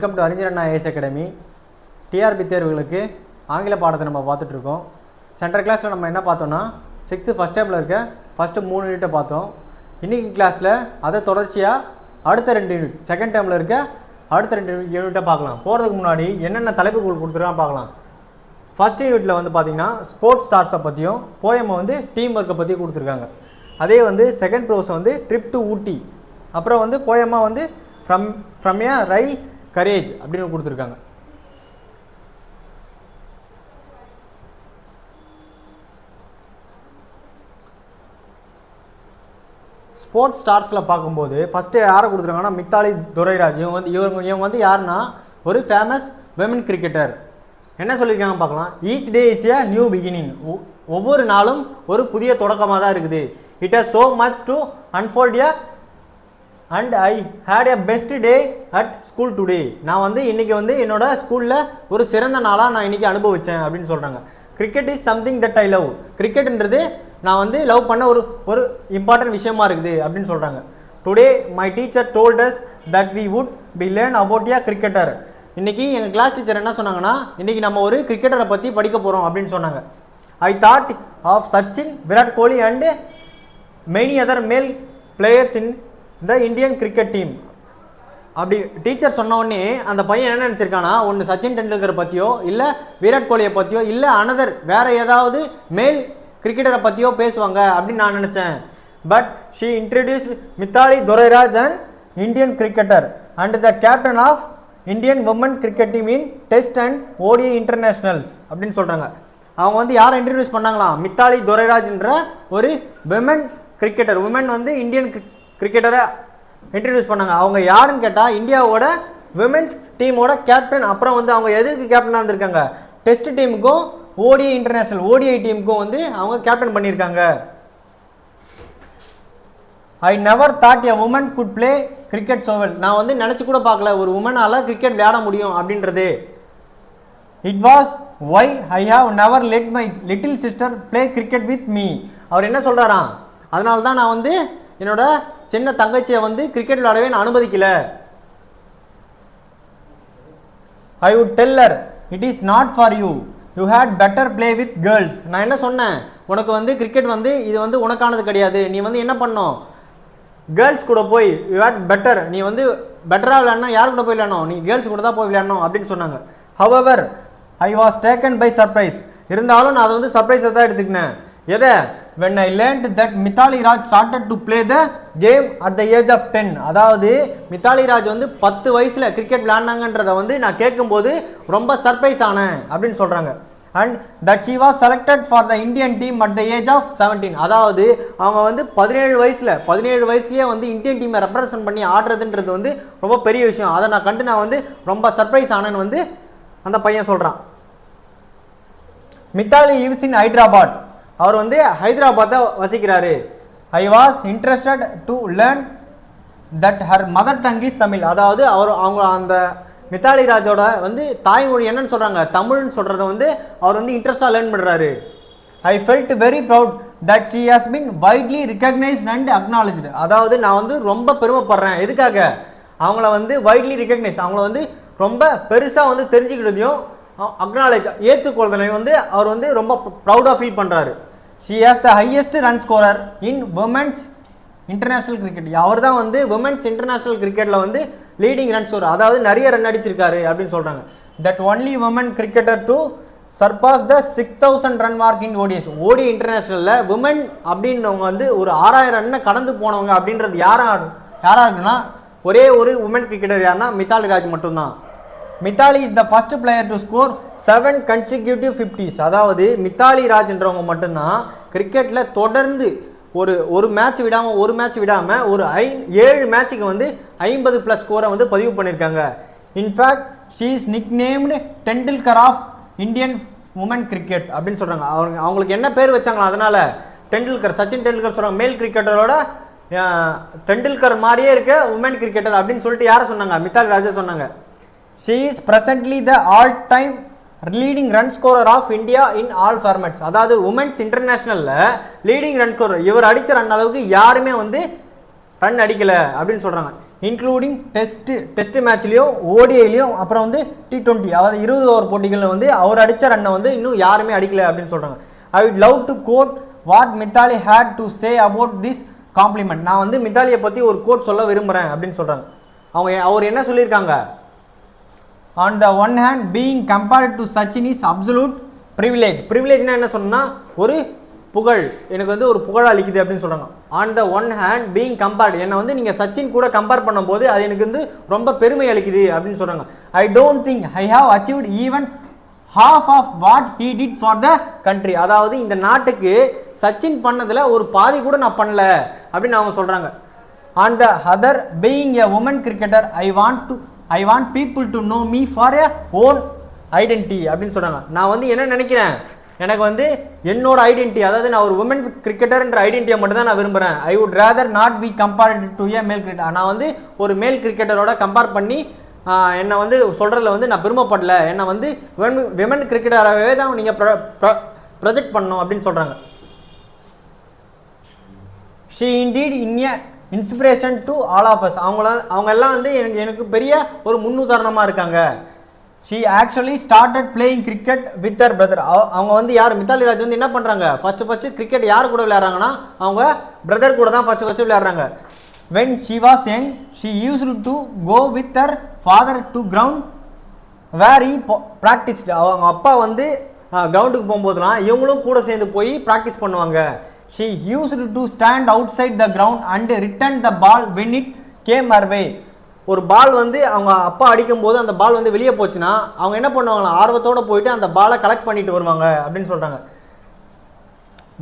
Welcome to அறிஞர் IAS academy. TRP தேர்வுகளுக்கு ஆங்கில பாடத்தை நம்ம பார்த்துட்டு இருக்கோம். சென்ட்ரல் கிளாஸில் நம்ம என்ன பார்த்தோம்னா 6th ஃபஸ்ட் டைமில் இருக்க ஃபஸ்ட்டு 3 யூனிட்டை பார்த்தோம். இன்றைக்கி கிளாஸில் அதை தொடர்ச்சியாக அடுத்த 2 யூனிட் செகண்ட் டைமில் இருக்க அடுத்த 2 யூனிட்டை பார்க்கலாம். போகிறதுக்கு முன்னாடி என்னென்ன தலைப்புகள் கொடுத்துருக்கான்னு பார்க்கலாம். ஃபஸ்ட் யூனிட்டில் வந்து பார்த்திங்கன்னா ஸ்போர்ட்ஸ் ஸ்டார்ஸை பற்றியும் போயமை வந்து டீம் ஒர்க்கை பற்றி கொடுத்துருக்காங்க. அதே வந்து செகண்ட் ப்ரோஸ் வந்து ட்ரிப் டு ஊட்டி, அப்புறம் வந்து போயமாக வந்து ஃப்ரம் ஏ ரயில் கரேஜ் அப்படின்னு கொடுத்துருக்காங்க. ஸ்போர்ட்ஸ் ஸ்டார்ஸில் பார்க்கும்போது ஃபஸ்ட்டு யாரை கொடுத்துருக்காங்கன்னா மித்தாலி துரைராஜ். இவங்க வந்து யாருன்னா ஒரு ஃபேமஸ் விமன் கிரிக்கெட்டர். என்ன சொல்லியிருக்காங்க பார்க்கலாம். Each day is a new beginning. ஒவ்வொரு நாளும் ஒரு புதிய தொடக்கமாக தான் இருக்குது. It has so much to unfold a and I had a best day at school today. நான் வந்து இன்றைக்கி வந்து என்னோட ஸ்கூலில் ஒரு சிறந்த நாளாக நான் இன்றைக்கி அனுபவித்தேன் அப்படின்னு சொல்கிறாங்க. Cricket is something that I love. கிரிக்கெட்ன்றது நான் வந்து லவ் பண்ண ஒரு இம்பார்ட்டன்ட் விஷயமா இருக்குது அப்படின்னு சொல்கிறாங்க. Today my teacher told us that we would be learn about a cricketer. இன்றைக்கி எங்கள் கிளாஸ் டீச்சர் என்ன சொன்னாங்கன்னா இன்றைக்கி நம்ம ஒரு கிரிக்கெட்டரை பற்றி படிக்க போகிறோம் அப்படின்னு சொன்னாங்க. I thought of Sachin, Virat Kohli and many other male players in the Indian cricket team. அப்படி டீச்சர் சொன்னோடனே அந்த பையன் என்ன நினச்சிருக்கானா, ஒன்று சச்சின் டெண்டுல்கரை பற்றியோ இல்லை விராட் கோலியை பற்றியோ இல்லை அனதர் வேறு ஏதாவது மேல் கிரிக்கெட்டரை பற்றியோ பேசுவாங்க அப்படின்னு நான் நினச்சேன். But she introduce Mithali Durairaj and Indian cricketer and the captain of Indian women cricket team in test and ODI internationals அப்படின்னு சொல்கிறாங்க. அவங்க வந்து யாரை இன்ட்ரடியூஸ் பண்ணாங்களாம், மித்தாலி துரைராஜ்ன்ற ஒரு விமன் கிரிக்கெட்டர். விமன் வந்து இந்தியன் கிரிக்கெட்டரை இன்ட்ரடியூஸ் பண்ணாங்க. அவங்க யாருன்னு கேட்டால் இந்தியாவோட விமென்ஸ் டீமோட கேப்டன். அப்புறம் வந்து அவங்க எதுக்கு கேப்டனாக இருந்திருக்காங்க, டெஸ்ட் டீமுக்கும் ஓடிஐ இன்டர்நேஷ்னல் ஓடிஐ டீமுக்கும் வந்து அவங்க கேப்டன் பண்ணியிருக்காங்க. I never thought a woman could play cricket so well. நான் வந்து நினச்சி கூட பார்க்கல ஒரு உமனால் கிரிக்கெட் விளையாட முடியும் அப்படின்றது. It was why I have never let my little sister play cricket with me. அவர் என்ன சொல்கிறாராம், அதனால தான் நான் வந்து என்னோட சின்ன தங்கச்சியை வந்து கிரிக்கெட் விளையாடவே நான் அனுமதிக்கல. I would tell her it is not for you, you had better play with girls. நான் என்ன சொன்னேன், உனக்கு வந்து கிரிக்கெட் வந்து இது வந்து உனக்கானது கிடையாது. நீ வந்து என்ன பண்ணணும், கேர்ள்ஸ் கூட போய் யூ ஹேட் பெட்டர், நீ வந்து பெட்டராக விளையாடணும். யார் கூட போய் விளையாடணும், நீ கேர்ள்ஸ் கூட தான் போய் விளையாடணும் அப்படின்னு சொன்னாங்க. However I was taken by surprise. இருந்தாலும் நான் அதை வந்து சர்ப்ரைஸை தான் எடுத்துக்கினேன். எதை, when I learned that Mithali Raj started to play the game at the age of 10. அதாவது மித்தாலி ராஜ் வந்து 10 வயசில் கிரிக்கெட் விளையாடினாங்கன்றதை வந்து நான் கேட்கும்போது ரொம்ப சர்ப்ரைஸ் ஆனேன் அப்படின்னு சொல்கிறாங்க. And that she was selected for the Indian team at the age of 17. அதாவது அவங்க வந்து 17 வயசுலேயே வந்து இந்தியன் டீமை ரெப்ரசன்ட் பண்ணி ஆடுறதுன்றது வந்து ரொம்ப பெரிய விஷயம். அதை நான் கண்டு நான் வந்து ரொம்ப சர்ப்ரைஸ் ஆனேன்னு வந்து அந்த பையன் சொல்கிறான். Mithali lives in Hyderabad. அவர் வந்து ஹைதராபாத்தை வசிக்கிறாரு. I was interested to learn that her mother tongue is Tamil. அதாவது அவங்க அந்த மித்தாலி ராஜோட வந்து தாய்மொழி என்னன்னு சொல்கிறாங்க, தமிழ்னு சொல்கிறத வந்து அவர் வந்து இன்ட்ரெஸ்டாக லேர்ன் பண்ணுறாரு. I felt very proud that she has been widely recognised and acknowledged. அதாவது நான் வந்து ரொம்ப பெருமைப்படுறேன். எதுக்காக, அவங்கள வந்து வைட்லி ரிகக்னைஸ், அவங்கள வந்து ரொம்ப பெருசாக வந்து தெரிஞ்சுக்கிட்டதையும் அக்னாலேஜ் ஏற்றுக்கொள்றதையும் வந்து அவர் வந்து ரொம்ப ப்ரௌடாக ஃபீல் பண்ணுறாரு. She has the highest run scorer in women's international cricket. அவர் தான் வந்து விமென்ஸ் இன்டர்நேஷ்னல் கிரிக்கெட்டில் வந்து லீடிங் ரன் ஸ்கோர், அதாவது நிறைய ரன் அடிச்சிருக்காரு அப்படின்னு சொல்கிறாங்க. That only women cricketer to surpass the 6000 run mark in ODIs. ODI இன்டர்நேஷ்னலில் விமன் அப்படின்றவங்க வந்து ஒரு 6000 ரன்னை கடந்து போனவங்க அப்படின்றது யாராக இருக்குன்னா ஒரே ஒரு உமன் கிரிக்கெட்டர் யாருன்னா மித்தாலி ராஜ் மட்டும்தான். Mithali is the first player to score 7 consecutive 50s. அதாவது மித்தாலி ராஜ்ன்றவங்க மட்டும்தான் கிரிக்கெட்டில் தொடர்ந்து ஒரு மேட்ச் விடாமல் ஒரு 7 மேட்சுக்கு வந்து 50+ ஸ்கோரை வந்து பதிவு பண்ணியிருக்காங்க. In fact she is nicknamed Tendulkar of Indian woman cricket அப்படின்னு சொல்கிறாங்க. அவங்களுக்கு என்ன பேர் வச்சாங்களா, அதனால் டெண்டுல்கர், சச்சின் டெண்டுல்கர் சொல்கிறாங்க. மேல் கிரிக்கெட்டரோட டெண்டுல்கர் மாதிரியே இருக்க உமன் கிரிக்கெட்டர் அப்படின்னு சொல்லிட்டு யாரை சொன்னாங்க, மித்தாலி ராஜா சொன்னாங்க. She is presently the all-time leading run scorer of India in all formats. அதாவது உமன்ஸ் இன்டர்நேஷ்னலில் லீடிங் ரன் ஸ்கோரர், இவர் அடித்த ரன் அளவுக்கு யாருமே வந்து ரன் அடிக்கலை அப்படின்னு சொல்கிறாங்க. இன்க்ளூடிங் டெஸ்ட் மேட்ச்லேயும் ஓடிஐலையும் அப்புறம் வந்து T20 அதாவது 20 ஓவர் போட்டிகளில் வந்து அவர் அடித்த ரன்னை வந்து இன்னும் யாருமே அடிக்கல அப்படின்னு சொல்கிறாங்க. I would love to quote what Mithali had to say about this compliment. நான் வந்து மித்தாலியை பற்றி ஒரு கோட் சொல்ல விரும்புகிறேன் அப்படின்னு சொல்கிறாங்க. அவர் என்ன சொல்லியிருக்காங்க? On the one hand, being compared to Sachin is absolute privilege. Privilegeனா என்ன சொன்னா ஒரு புகழ், எனக்கு வந்து ஒரு புகழ் அளிக்குது அப்படின்னு சொல்றாங்க. On the one hand, being compared, என்ன வந்து நீங்க சச்சின் கூட கம்பேர் பண்ணும்போது அது எனக்கு வந்து ரொம்ப பெருமை அளிக்குது அப்படின்னு சொல்றாங்க. I don't think I have achieved even half of what he did for the country. அதாவது இந்த நாட்டுக்கு சச்சின் பண்ணதுல ஒரு பாதி கூட நான் பண்ணல அப்படின்னு அவங்க சொல்றாங்க. On the other, being a woman cricketer, I want people to know me for a own identity அப்படின்னு சொல்றாங்க. நான் வந்து என்ன நினைக்கிறேன், எனக்கு வந்து என்னோட ஐடென்டிட்டி, அதாவது நான் ஒரு உமன் கிரிக்கெட்டர்ன்ற ஐடென்டிட்டியை மட்டும் தான் நான் விரும்புகிறேன். I would rather not be compared to a male cricketer. நான் வந்து ஒரு மேல் கிரிக்கெட்டரோட கம்பேர் பண்ணி என்னை வந்து சொல்கிறதுல வந்து நான் விரும்பப்படல. என்னை வந்து விமன் கிரிக்கெட்டராகவே தான் நீங்கள் ப்ரொஜெக்ட் பண்ணணும் அப்படின்னு சொல்கிறாங்க. She indeed in a inspiration to all of us. அவங்க எல்லாம் வந்து எனக்கு பெரிய ஒரு முன்னுதாரணமாக இருக்காங்க. She actually started playing cricket with her brother. அவங்க வந்து யார், மித்தாலி ராஜ் வந்து என்ன பண்ணுறாங்க, ஃபர்ஸ்ட் கிரிக்கெட் யார் கூட விளையாடுறாங்கன்னா அவங்க பிரதர் கூட தான் ஃபர்ஸ்ட் விளையாடுறாங்க. When she was young she used to go with her father to ground where he practised. அவங்க அப்பா வந்து கிரவுண்டுக்கு போகும்போதுலாம் இவங்களும் கூட சேர்ந்து போய் ப்ராக்டிஸ் பண்ணுவாங்க. She used to stand outside the ground and return the ball when it came her way. ஒரு பால் வந்து அவங்க அப்பா அடிக்கும் போது அந்த பால் வந்து வெளியே போச்சுன்னா அவங்க என்ன பண்ணுவாங்களா, ஆர்வத்தோடு போயிட்டு அந்த பாலை கலெக்ட் பண்ணிட்டு வருவாங்க அப்படின்னு சொல்கிறாங்க.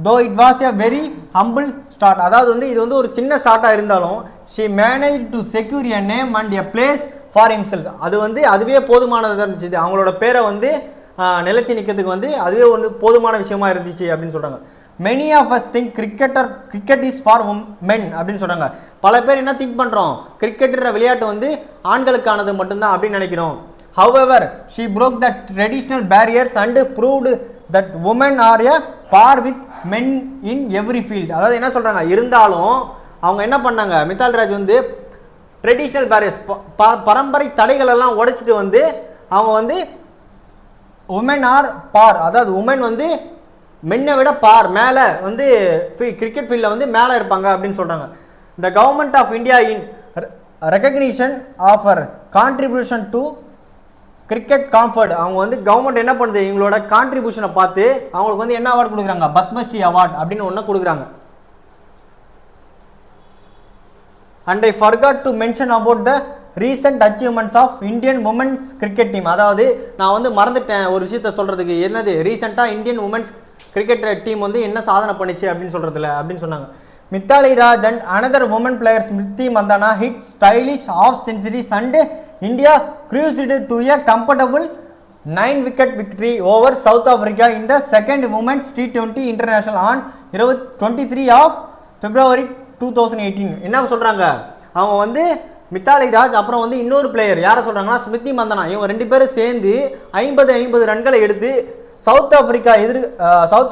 Though it was a very humble start. அதாவது வந்து இது வந்து ஒரு சின்ன ஸ்டார்ட்டாக இருந்தாலும் she manage to secure a name and a place for himself. அது வந்து அதுவே போதுமானதாக இருந்துச்சு. அவங்களோட பேரை வந்து நிலைச்சி நிற்கிறதுக்கு வந்து அதுவே வந்து போதுமான விஷயமா இருந்துச்சு அப்படின்னு சொல்கிறாங்க. Many of us think cricket is for men அப்படின்னு சொல்கிறாங்க. பல பேர் என்ன திங்க் பண்ணுறோம், கிரிக்கெட்டுற விளையாட்டு வந்து ஆண்களுக்கானது மட்டும்தான் அப்படின்னு நினைக்கிறோம். However she broke the traditional barriers and proved that women are a par with men in every field. அதாவது என்ன சொல்கிறாங்க, இருந்தாலும் அவங்க என்ன பண்ணாங்க, மித்தாலி ராஜ் வந்து ட்ரெடிஷ்னல் பேரியர்ஸ் பரம்பரை தடைகள் எல்லாம் உடைச்சிட்டு வந்து அவங்க வந்து உமன் ஆர் பார், அதாவது உமன் வந்து மென்னை விட பார் மேலே வந்து கிரிக்கெட் ஃபீல்டில் வந்து மேலே இருப்பாங்க அப்படின்னு சொல்கிறாங்க. The government of India in recognition of our contribution to cricket comfort. அவங்க வந்து கவர்மெண்ட் என்ன பண்ணுது, இவங்களோட கான்ட்ரிபியூஷனை பார்த்து அவங்களுக்கு வந்து என்ன அவார்டு கொடுக்குறாங்க, பத்மஸ்ரீ அவார்டு அப்படின்னு ஒன்று கொடுக்குறாங்க. And I forgot to mention about the recent achievements of Indian women's cricket team. அதாவது நான் வந்து மறந்துட்டேன் ஒரு விஷயத்த சொல்கிறதுக்கு, என்னது ரீசெண்டாக இந்தியன் உமன்ஸ் கிரிக்கெட் டீம் வந்து என்ன சாதனை பண்ணிச்சு அப்படின்னு சொல்கிறதுல அப்படின்னு சொன்னாங்க. Mithali Raj and another woman player Smriti Mandhana hit stylish of centuries and India cruised to a comfortable 9 wicket victory over South Africa in the second women's T20 international on 23 of February 2018. என்ன சொல்கிறாங்க, அவங்க வந்து மித்தாலி ராஜ் அப்புறம் வந்து இன்னொரு பிளேயர் யாரை சொல்கிறாங்கன்னா ஸ்மிருதி மந்தனா, இவங்க ரெண்டு பேரும் சேர்ந்து 50 ரன்களை எடுத்து சவுத்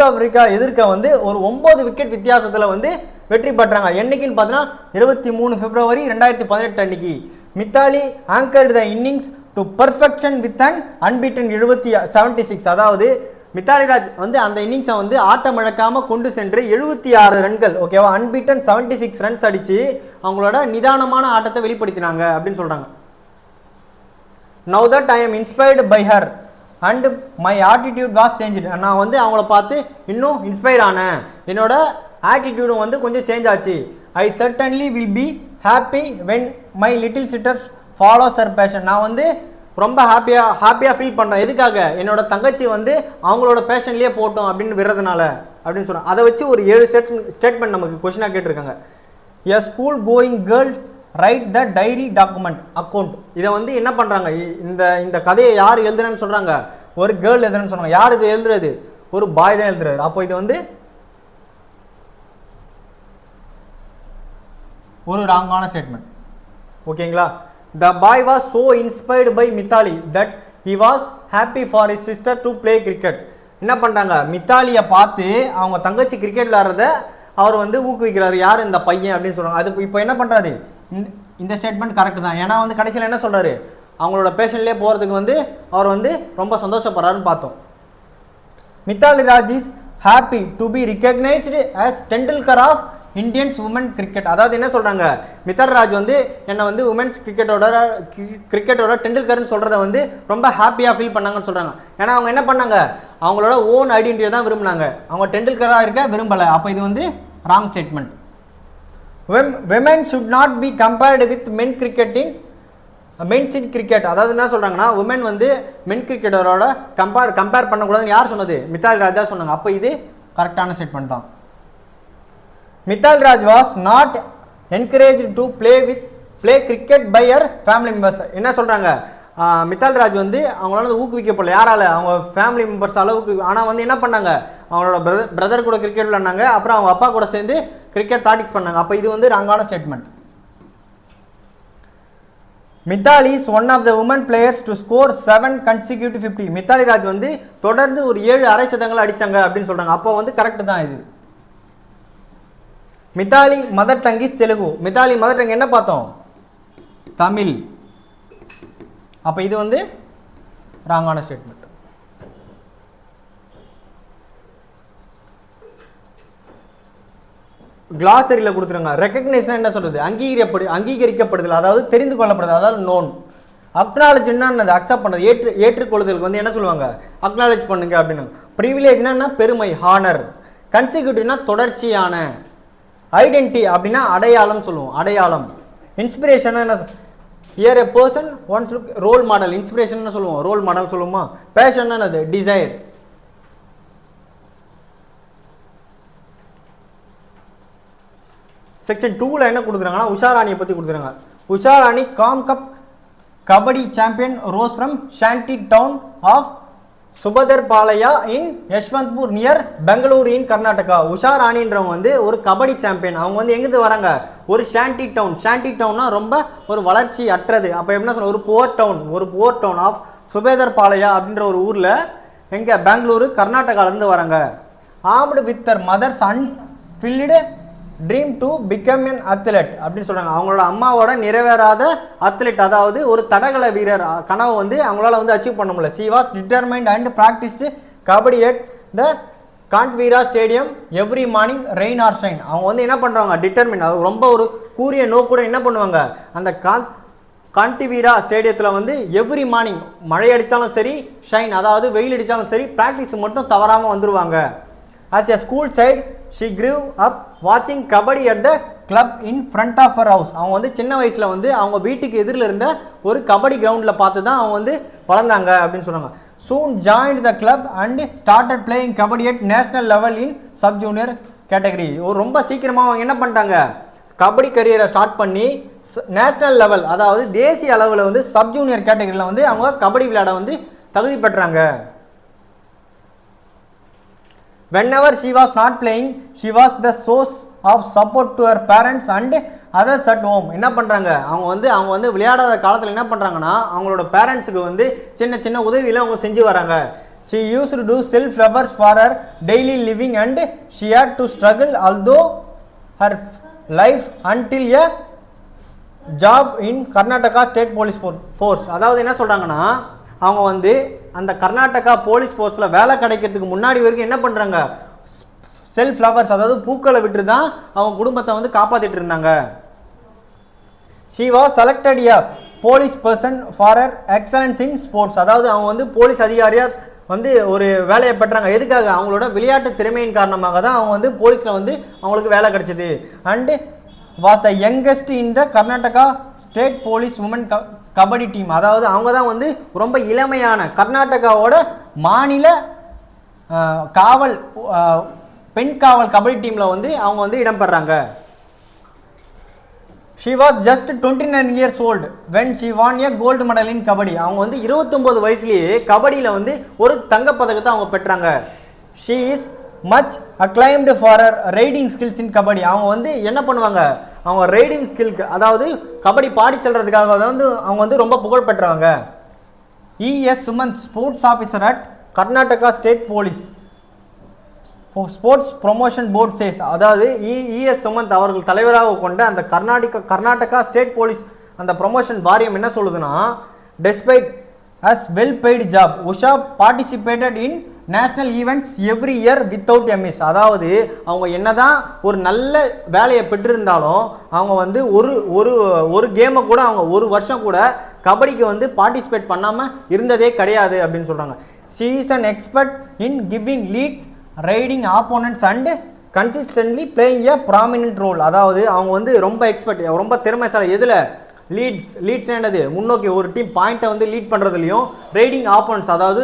ஆப்பிரிக்கா எதிர்க்க வந்து ஒரு 9 விக்கெட் வித்தியாசத்தில் வந்து வெற்றி பெற்றாங்க. என்னைக்குன்னு பார்த்தீங்கன்னா 23 February 2018 அன்னைக்கு. Mithali angered the innings to perfection with an unbeaten 76. அதாவது மித்தாலி ராஜ் வந்து அந்த இன்னிங்ஸை வந்து ஆட்டம் இழக்காமல் கொண்டு சென்று 76 ரன்கள், ஓகேவா, அன்பீட்டன் 76 ரன்ஸ் அடித்து அவங்களோட நிதானமான ஆட்டத்தை வெளிப்படுத்தினாங்க அப்படின்னு சொல்கிறாங்க. Now that I am inspired by her and my attitude was change. நான் வந்து அவங்கள பார்த்து இன்னும் இன்ஸ்பயர் ஆனேன், என்னோட ஆட்டிடியூடும் வந்து கொஞ்சம் சேஞ்ச் ஆச்சு. I certainly will be happy when my little sisters follows her passion. நான் வந்து ரொம்ப ஹாப்பியாக ஃபீல் பண்ணுறேன். எதுக்காக, என்னோட தங்கச்சி வந்து அவங்களோட பேஷன்லேயே போட்டோம் அப்படின்னு விடுறதுனால அப்படின்னு சொல்கிறேன். அதை வச்சு ஒரு 7 ஸ்டேட்மெண்ட் நமக்கு கொஸ்டினாக கேட்டிருக்காங்க. எ ஸ்கூல் கோயிங் கேர்ள்ஸ் ரைட் த டைரி டாக்குமெண்ட் அக்கௌண்ட். இதை வந்து என்ன பண்ணுறாங்க, இந்த கதையை யார் எழுதுறேன்னு சொல்கிறாங்க, ஒரு கேர்ள் எழுதுறேன்னு சொல்கிறாங்க. யார் இது எழுதுறது, ஒரு பாய் தான் எழுதுறாரு. அப்போ இது வந்து ஒரு ராங்கான ஸ்டேட்மெண்ட், ஓகேங்களா. The boy was so inspired by Mithali that he was happy for his sister to play cricket. என்ன பண்ணுறாங்க, மித்தாலியை பார்த்து அவங்க தங்கச்சி கிரிக்கெட் விளையாடுறத அவர் வந்து ஊக்குவிக்கிறாரு. யார் இந்த பையன் அப்படின்னு சொல்கிறாங்க. அது இப்போ என்ன பண்ணுறாரு, இந்த ஸ்டேட்மெண்ட் கரெக்ட் தான். ஏன்னா வந்து கடைசியில் என்ன சொல்கிறாரு, அவங்களோட பேஷன்லேயே போகிறதுக்கு வந்து அவர் வந்து ரொம்ப சந்தோஷப்படுறாருன்னு பார்த்தோம். Mithali Raj is happy to be recognised as Tendulkar of Indians woman cricket. அதாவது என்ன சொல்கிறாங்க, மித்தாலி ராஜ் வந்து என்னை வந்து உமன்ஸ் கிரிக்கெட்டோட டெண்டுல்கர்னு சொல்கிறத வந்து ரொம்ப ஹாப்பியாக ஃபீல் பண்ணாங்கன்னு சொல்கிறாங்க. ஏன்னா அவங்க என்ன பண்ணாங்க, அவங்களோட ஓன் ஐடென்டிட்டியை தான் விரும்பினாங்க, அவங்க டெண்டுல்கராக இருக்க விரும்பலை. அப்போ இது வந்து wrong statement. women should not be compared with men cricket in men's in cricket. அதாவது என்ன சொல்கிறாங்கன்னா, உமன் வந்து மென் கிரிக்கெட்டரோட கம்பேர் பண்ணக்கூடாதுன்னு யார் சொன்னது, மித்தாலி ராஜ் தான் சொன்னாங்க. அப்போ இது கரெக்டான ஸ்டேட்மெண்ட் தான். Mithali Raj was not encourage to play cricket by her family members. என்ன சொல்கிறாங்க, மித்தாலி ராஜ் வந்து அவங்களால ஊக்குவிக்கப்படல, யாரால, அவங்க ஃபேமிலி மெம்பர்ஸ் அளவுக்கு. ஆனால் வந்து என்ன பண்ணாங்க, அவங்களோட பிரதர் கூட கிரிக்கெட் விளையாண்டாங்க, அப்புறம் அவங்க அப்பா கூட சேர்ந்து கிரிக்கெட் ப்ராக்டிஸ் பண்ணாங்க. அப்போ இது வந்து ராங்கான statement. Mithali is one of the woman players to score 7 consecutive 50. Mithali Raj வந்து தொடர்ந்து ஒரு 7 அரை சதங்கள் அடிச்சாங்க அப்படின்னு சொல்றாங்க. அப்போ வந்து கரெக்ட் தான் இது. Mithali mother tongue is Telugu. Mithali mother tongue என்ன பார்த்தோம், தமிழ். அப்போ இது வந்து ராங்கான ஸ்டேட்மெண்ட். கிளாசரியில் கொடுத்துருங்க. ரெக்கக்னைஸ்னா என்ன சொல்றது, அங்கீகரிக்கப்படுதல், அதாவது தெரிந்து கொள்ளப்படுது, அதாவது நோன். அக்னாலஜ் என்னது, அக்செப்ட் பண்ணுறது, ஏற்றுக்கொள்ளுதலுக்கு வந்து என்ன சொல்லுவாங்க, அக்னாலஜ் பண்ணுங்க அப்படின்னு. ப்ரிவிலேஜ்னா என்ன, பெருமை, ஹானர். கன்சிக்யூட்டிவ்னா தொடர்ச்சியான. ஐடென்டி அப்படின்னா அடையாளம் சொல்லுவோம், அடையாளம். இன்ஸ்பிரேஷன் என்ன, here a person one's role model. Inspiration சொல்லுவோம், ரோல் மாடல் சொல்லுவோமா. பேஷன் என்னது, டிசைர். செக்ஷன் 2ல என்ன கொடுத்துருக்காங்கன்னா, உஷா ராணியை பற்றி கொடுத்துருக்காங்க. உஷா ராணி கப் kabaddi champion rose from Shandy town of Subedar Palya in Yeshwanthpur near Bangalore in Karnataka. Usha ராணின்றவங்க வந்து ஒரு கபடி சாம்பியன். அவங்க வந்து எங்கிருந்து வராங்க, ஒரு ஷாண்டி டவுன். ஷாண்டி டவுன்னா ரொம்ப ஒரு வளர்ச்சி அற்றது. அப்போ என்ன சொல்ல, ஒரு poor town of Subedar Palya அப்படின்ற ஒரு ஊரில் எங்கே, பெங்களூரு கர்நாடகாவிலேருந்து வராங்க. Armed with their mother's unfilled dream to become an athlete அப்படின்னு சொல்கிறாங்க. அவங்களோட அம்மாவோட நிறைவேறாத அத்லெட், அதாவது ஒரு தடகள வீரர் கனவு வந்து அவங்களால வந்து அச்சீவ் பண்ண முடியல. She was determined and practised kabaddi at the Kanteerava stadium every morning rain or shine. அவங்க வந்து என்ன பண்ணுறாங்க, டிட்டர்மைண்ட், அது ரொம்ப ஒரு கூரிய நோக்குடன் என்ன பண்ணுவாங்க, அந்த கான்டிவீரா ஸ்டேடியத்தில் வந்து எவ்ரி மார்னிங் மழை அடித்தாலும் சரி, ஷைன் அதாவது வெயில் அடித்தாலும் சரி, ப்ராக்டிஸ் மட்டும் தவறாமல் வந்துடுவாங்க. As a school child, she grew up watching kabadi at the club in front of her house. அவங்க வந்து சின்ன வயசில் வந்து அவங்க வீட்டுக்கு எதிரில் இருந்த ஒரு கபடி கிரவுண்டில் பார்த்து தான் அவங்க வந்து வளர்ந்தாங்க அப்படின்னு சொன்னாங்க. Soon joined the club and started playing kabadi at national level in sub junior category. ரொம்ப சீக்கிரமாக அவங்க என்ன பண்ணிட்டாங்க, கபடி கரியரை ஸ்டார்ட் பண்ணி நேஷனல் லெவல், அதாவது தேசிய அளவில் வந்து சப் ஜூனியர் கேட்டகரியில் வந்து அவங்க கபடி விளையாட வந்து தகுதி பெற்றாங்க. Whenever she was not playing, she was the source of support to her parents and others at home. என்ன பண்ணுறாங்க, அவங்க வந்து விளையாடாத காலத்தில் என்ன பண்ணுறாங்கன்னா, அவங்களோட பேரண்ட்ஸுக்கு வந்து சின்ன சின்ன உதவியில் அவங்க செஞ்சு வராங்க. She used to do self efforts for her daily living and she had to struggle although her life until a job in Karnataka State Police Force. அதாவது என்ன சொல்கிறாங்கன்னா, அவங்க வந்து அந்த கர்நாடகா போலீஸ் ஃபோர்ஸில் வேலை கிடைக்கிறதுக்கு முன்னாடி வரைக்கும் என்ன பண்ணுறாங்க, செல்ஃப் ஃப்ளவர்ஸ் அதாவது பூக்களை விட்டு தான் அவங்க குடும்பத்தை வந்து காப்பாற்றிட்டு இருந்தாங்க. She was selected a police person for her excellence in sports. அதாவது அவங்க வந்து போலீஸ் அதிகாரியாக வந்து ஒரு வேலையை பெற்றாங்க. எதுக்காக, அவங்களோட விளையாட்டு திறமையின் காரணமாக தான் அவங்க வந்து போலீஸில் வந்து அவங்களுக்கு வேலை கிடைச்சிது. And was the youngest in the Karnataka state police woman kabaddi team. அதாவது அவங்க தான் வந்து ரொம்ப இளமையான கர்நாடகாவோட மாநில காவல் பெண் காவல் கபடி டீமில் வந்து அவங்க வந்து இடம்பெறாங்க. She was just 29 years old when she won a gold medal in kabaddi. அவங்க வந்து 29 வயசுலேயே கபடியில் வந்து ஒரு தங்கப்பதக்கத்தை அவங்க பெற்றாங்க. She is much acclaimed for her raiding skills in kabaddi. அவங்க வந்து என்ன பண்ணுவாங்க, அவங்க ரைடிங் ஸ்கில்க்கு அதாவது கபடி பாடி செல்றதுக்காக வந்து அவங்க வந்து ரொம்ப புகழ் பெற்றவங்க. E S Sumanth sports officer at Karnataka state police. Sports promotion board says, அதாவது இஎஸ் சுமந்த் அவர்கள் தலைவராக கொண்ட அந்த கர்நாடகா ஸ்டேட் போலீஸ் அந்த ப்ரொமோஷன் வாரியம் என்ன சொல்லுதுன்னா, despite as well paid job Usha participated in national events every year without a miss. அதாவது அவங்க என்னதான் ஒரு நல்ல வேலையை பெற்றிருந்தாலும் அவங்க வந்து ஒரு கேமை கூட அவங்க ஒரு வருஷம் கூட கபடிக்கு வந்து பார்ட்டிசிபேட் பண்ணாமல் இருந்ததே கிடையாது அப்படின்னு சொல்கிறாங்க. she is an expert in giving leads, riding opponents and consistently playing a prominent role. அதாவது அவங்க வந்து ரொம்ப எக்ஸ்பர்ட், ரொம்ப திறமைசாலி. எதில்? லீட்ஸ் என்னது? முன்னோக்கி ஒரு டீம் பாயிண்ட்டை வந்து லீட் பண்ணுறதுலையும், ரைடிங் ஆப்போனன்ட்ஸ் அதாவது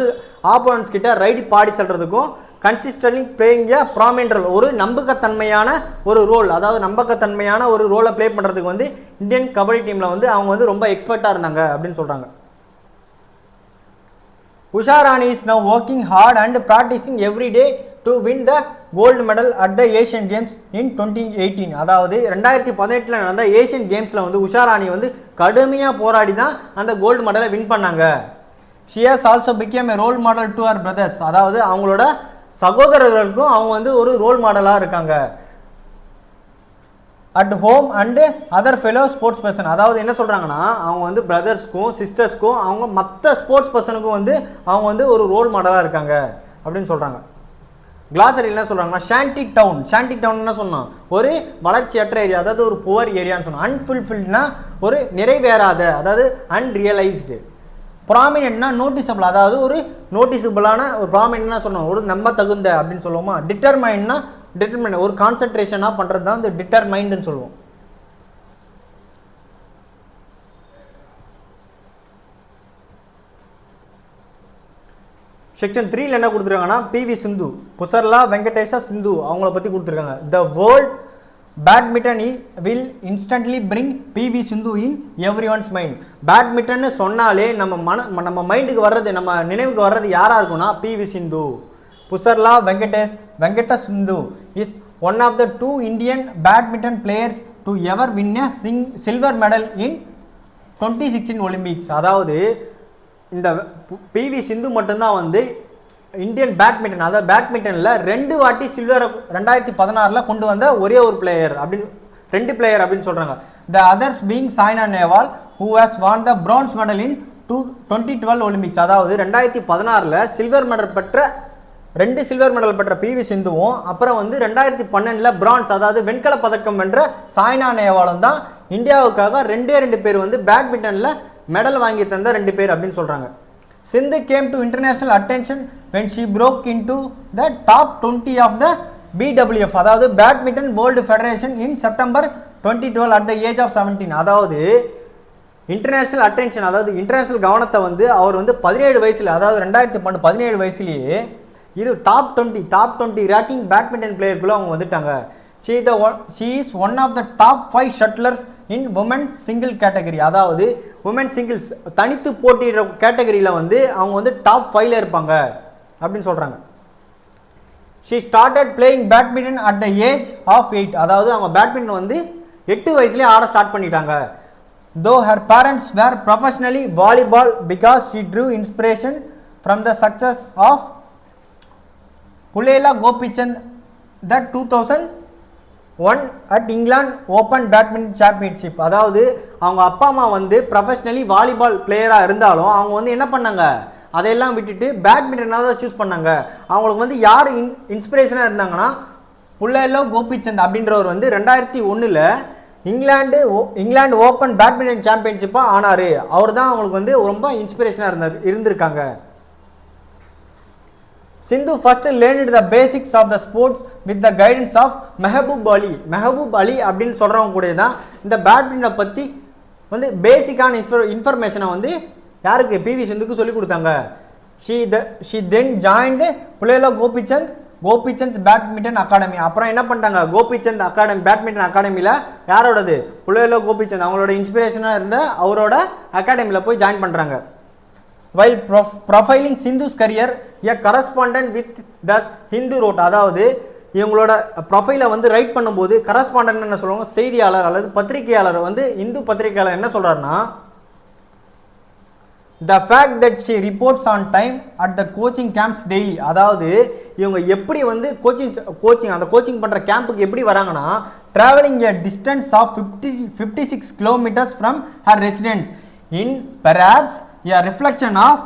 ஆப்போனன்ட்ஸ் கிட்ட ரைடு பாடி செல்றதுக்கும், கன்சிஸ்டன்ட்லி பிளேயிங் ஏ ப்ராமினன்ட் ரோல் ஒரு நம்பகத்தன்மையான ஒரு ரோல், அதாவது நம்பகத்தன்மையான ஒரு ரோலை ப்ளே பண்ணுறதுக்கு வந்து இந்தியன் கபடி டீமில் வந்து அவங்க வந்து ரொம்ப எக்ஸ்பர்ட்டாக இருந்தாங்க அப்படின்னு சொல்கிறாங்க. Usha Rani is now working hard and practicing every day to win the gold medal at the Asian Games in 2018. அதாவது 2018 நடந்த ஏசியன் கேம்ஸில் வந்து உஷா ராணி வந்து கடுமையாக போராடி தான் அந்த கோல்டு மெடலை வின் பண்ணாங்க. she has also become a role model to her brothers. அதாவது அவங்களோட சகோதரர்களுக்கும் அவங்க வந்து ஒரு ரோல் மாடலாக இருக்காங்க. At home and other fellow sports person, அதாவது என்ன சொல்கிறாங்கன்னா அவங்க வந்து பிரதர்ஸ்க்கும் சிஸ்டர்ஸ்க்கும் அவங்க மற்ற ஸ்போர்ட்ஸ் பர்சனுக்கும் வந்து அவங்க வந்து ஒரு ரோல் மாடலாக இருக்காங்க அப்படின்னு சொல்கிறாங்க. glossary என்ன சொல்கிறாங்கன்னா, ஷாண்டி டவுன் என்ன சொன்னோம், ஒரு வளர்ச்சியற்ற ஏரியா, அதாவது ஒரு புவர் ஏரியான்னு சொன்னோம். அன்ஃபுல்ஃபில்ட்னா ஒரு நிறைவேறாத, அதாவது அன்ரியலைஸ்டு. ப்ராமினென்ட்னா நோட்டிசபிள், அதாவது ஒரு நோட்டிசபிளான ஒரு ப்ராமினென்ட்னா சொன்னோம், ஒரு நம்ப தகுந்த அப்படின்னு சொல்லுவோமா. டிட்டர்மைன்னா ஒரு கான்சென்ட்ரேஷனாக பண்ணுறது தான் இந்த டிட்டர்மைண்டுன்னு சொல்லுவோம். செக்ஷன் 3ல என்ன கொடுத்துருக்காங்கன்னா, பிவி சிந்து, புசர்லா வெங்கடேஷா சிந்து அவங்கள பற்றி கொடுத்துருக்காங்க. The world badminton will instantly bring P V Sindhu in every one's mind. Badminton சொன்னாலே நம்ம மைண்டுக்கு வர்றது, நம்ம நினைவுக்கு வர்றது யாராக இருக்கும்னா P V Sindhu. Pusarla Venkata Sindhu is one of the 2 Indian badminton players to ever win a silver medal in 2016 Olympics. அதாவது இந்த பிவி சிந்து மட்டும்தான் வந்து இந்தியன் பேட்மிண்டன், அதாவது பேட்மிண்டனில் 2 வாட்டி சில்வர் 2016 கொண்டு வந்த ஒரே ஒரு பிளேயர் அப்படின்னு 2 பிளேயர் அப்படின்னு சொல்கிறாங்க. The others being Saina Nehwal who has won the bronze medal in 2012 Olympics. அதாவது 2016 சில்வர் மெடல் பெற்ற 2 சில்வர் மெடல் பெற்ற பிவி சிந்துவும், அப்புறம் வந்து 2012 பிரான்ஸ் அதாவது வெண்கல பதக்கம் வென்ற சாய்னா நேவாலும் தான் இந்தியாவுக்காக 2 பேர் வந்து பேட்மிண்டனில் மெடல் வாங்கி தந்த 2 பேர் அப்படின்னு சொல்கிறாங்க. Sindhu came to international attention when she broke into the top 20 of the BWF, அதாவது badminton world federation in September 2012 at the age of 17. அதாவது இன்டர்நேஷனல் அட்டென்ஷன், அதாவது இன்டர்நேஷனல் கவனத்தை வந்து அவர் வந்து 17 வயசில், அதாவது 2012 17 வயசுலேயே டாப் 20 ரேங்கிங் பேட்மிண்டன் பிளேயருக்குள்ள அவங்க வந்துட்டாங்க. she is one of the top 5 shuttlers in women single category. அதாவது women singles தனித்து போட்டியிடுற கேட்டகரியில் வந்து அவங்க வந்து டாப் 5ல இருப்பாங்க அப்படின்னு சொல்கிறாங்க. she started playing badminton at the age of 8. அதாவது அவங்க பேட்மிண்டன் வந்து 8 வயசுலேயே ஆட ஸ்டார்ட் பண்ணிட்டாங்க. though her parents were professionally volleyball because she drew inspiration from the success of Pulela Gopichand that 2001 at England Open Badminton Championship. அதாவது அவங்க அப்பா அம்மா வந்து ப்ரொஃபஷ்னலி வாலிபால் பிளேயராக இருந்தாலும் அவங்க வந்து என்ன பண்ணாங்க, அதையெல்லாம் விட்டுட்டு பேட்மிண்டனாக தான் சூஸ் பண்ணாங்க. அவங்களுக்கு வந்து யார் இன்ஸ்பிரேஷனாக இருந்தாங்கன்னா, புல்லேலோ கோபிச்சந்த் அப்படின்றவர் வந்து 2001 இங்கிலாந்து ஓப்பன் பேட்மிண்டன் சாம்பியன்ஷிப்பாக ஆனார். அவர் தான் அவங்களுக்கு வந்து ரொம்ப இன்ஸ்பிரேஷனாக இருந்திருக்காங்க. Sindhu first learnt the basics of the sports with the guidance of Mehboob Ali அப்படின்னு சொல்கிறவங்க கூட தான் இந்த பேட்மிண்டனை பற்றி வந்து பேசிக்கான இன்ஃபர்மேஷனை வந்து யாருக்கு, பிவி சிந்துக்கு சொல்லிக் கொடுத்தாங்க. She then joined Pullela Gopichand badminton academy. அப்புறம் என்ன பண்ணிட்டாங்க, கோபிச்சந்த் பேட்மிண்டன் அகாடமியில் யாரோடது, புலேலோ கோபிச்சந்த் அவங்களோட இன்ஸ்பிரேஷனாக இருந்த அவரோட அகாடமியில் போய் ஜாயின் பண்ணுறாங்க. while profiling Sindhu's career, a correspondent with the Hindu wrote. அதாவது இவங்களோட ப்ரொஃபைலை வந்து ரைட் பண்ணும்போது கரஸ்பாண்டன்ட் என்ன சொல்லுவாங்க, செய்தியாளர் அல்லது பத்திரிகையாளர் வந்து இந்து பத்திரிகையாளர் என்ன சொல்கிறாருன்னா, the fact that she reports on time at the coaching camps daily. அதாவது இவங்க எப்படி வந்து கோச்சிங் அந்த கோச்சிங் பண்ற கேம்புக்கு எப்படி வராங்கன்னா traveling a distance of 56 kilometers from her residence in perhaps a reflection of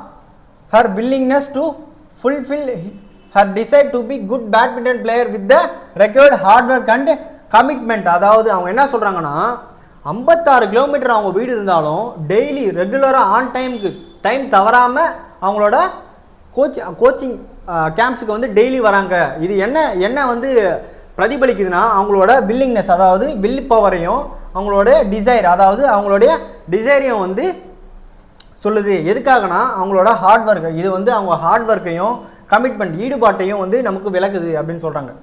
her willingness to fulfill her desire to be good badminton player with the required hard work and commitment. அதாவது அவங்க என்ன சொல்றாங்கன்னா 56 kilometre அவங்க வீடு இருந்தாலும் daily ரெகுலராக on time தவறாமல் அவங்களோட கோச்சிங் கேம்ப்ஸுக்கு வந்து டெய்லி வராங்க. இது என்ன வந்து பிரதிபலிக்குதுன்னா அவங்களோட வில்லிங்னஸ், அதாவது வில் பவரையும் அவங்களோட டிசைர், அதாவது அவங்களுடைய டிசைரையும் வந்து சொல்லுது. எதுக்காகனா அவங்களோட ஹார்ட் ஒர்க், இது வந்து அவங்க ஹார்ட் ஒர்க்கையும் கமிட்மெண்ட் ஈடுபாட்டையும் வந்து நமக்கு விளக்குது அப்படின்னு சொல்கிறாங்க.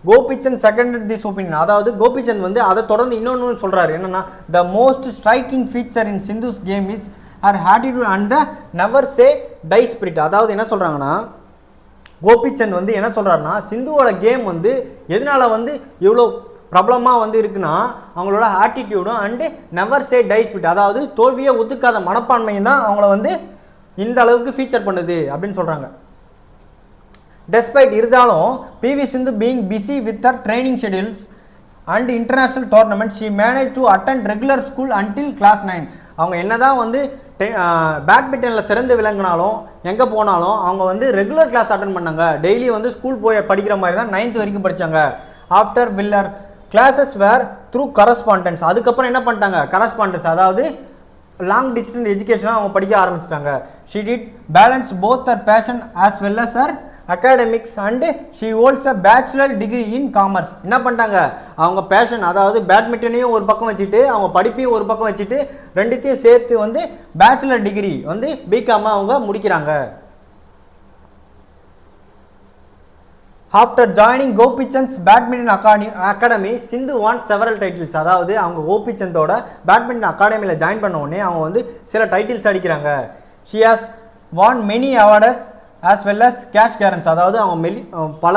Gopichand seconded this opinion. அதாவது கோபிச்சந்த் வந்து அதை தொடர்ந்து இன்னொன்று சொல்கிறாரு. என்னன்னா the most striking feature in Sindhu's game is her attitude and the never say die spirit. அதாவது என்ன சொல்கிறாங்கன்னா கோபிச்சந்த் வந்து என்ன சொல்கிறாருன்னா சிந்துவோட கேம் வந்து எதனால வந்து இவ்வளோ ப்ராப்ளமாக வந்து இருக்குன்னா அவங்களோட ஆட்டிடியூடும் and never say die spirit, அதாவது தோல்வியை ஒத்துக்காத மனப்பான்மையும் தான் அவங்கள வந்து இந்த அளவுக்கு ஃபீச்சர் பண்ணுது அப்படின்னு சொல்கிறாங்க. Despite இருந்தாலும் PV Sindhu being busy with her training schedules and international tournaments, she managed to attend regular school until class 9. அவங்க என்னதான் வந்து பேட்மிண்டனில் சிறந்து விளங்கினாலும் எங்கே போனாலும் அவங்க வந்து ரெகுலர் கிளாஸ் அட்டன் பண்ணாங்க. டெய்லி வந்து ஸ்கூல் போய் படிக்கிற மாதிரி தான் 9th வரைக்கும் படித்தாங்க. ஆஃப்டர் வில்லர் கிளாஸஸ் வேர் த்ரூ கரஸ்பாண்டன்ஸ். அதுக்கப்புறம் என்ன பண்ணிட்டாங்க, கரஸ்பாண்டன்ஸ், அதாவது லாங் டிஸ்டன்ஸ் எஜுகேஷனாக அவங்க படிக்க ஆரம்பிச்சிட்டாங்க. she did balance both her passion as well as her academics and she holds a bachelor degree in commerce. என்ன பண்ணிட்டாங்க, அவங்க பேஷன், அதாவது பேட்மிண்டனையும் ஒரு பக்கம் வச்சுட்டு அவங்க படிப்பையும் ஒரு பக்கம் வச்சுட்டு ரெண்டுத்தையும் சேர்த்து வந்து பேச்சுலர் டிகிரி வந்து பிகாம் அவங்க முடிக்கிறாங்க. ஆஃப்டர் ஜாயினிங் கோபிச்சந்த்ஸ் பேட்மிண்டன் அகாடமி சிந்து வான் செவரல் டைட்டில்ஸ். அதாவது அவங்க கோபிச்சந்தோட பேட்மிண்டன் அகாடமியில் ஜாயின் பண்ண உடனே அவங்க வந்து சில டைட்டில்ஸ் அடிக்கிறாங்க. She has won many awards as well as cash guarantees. அதாவது அவங்க பல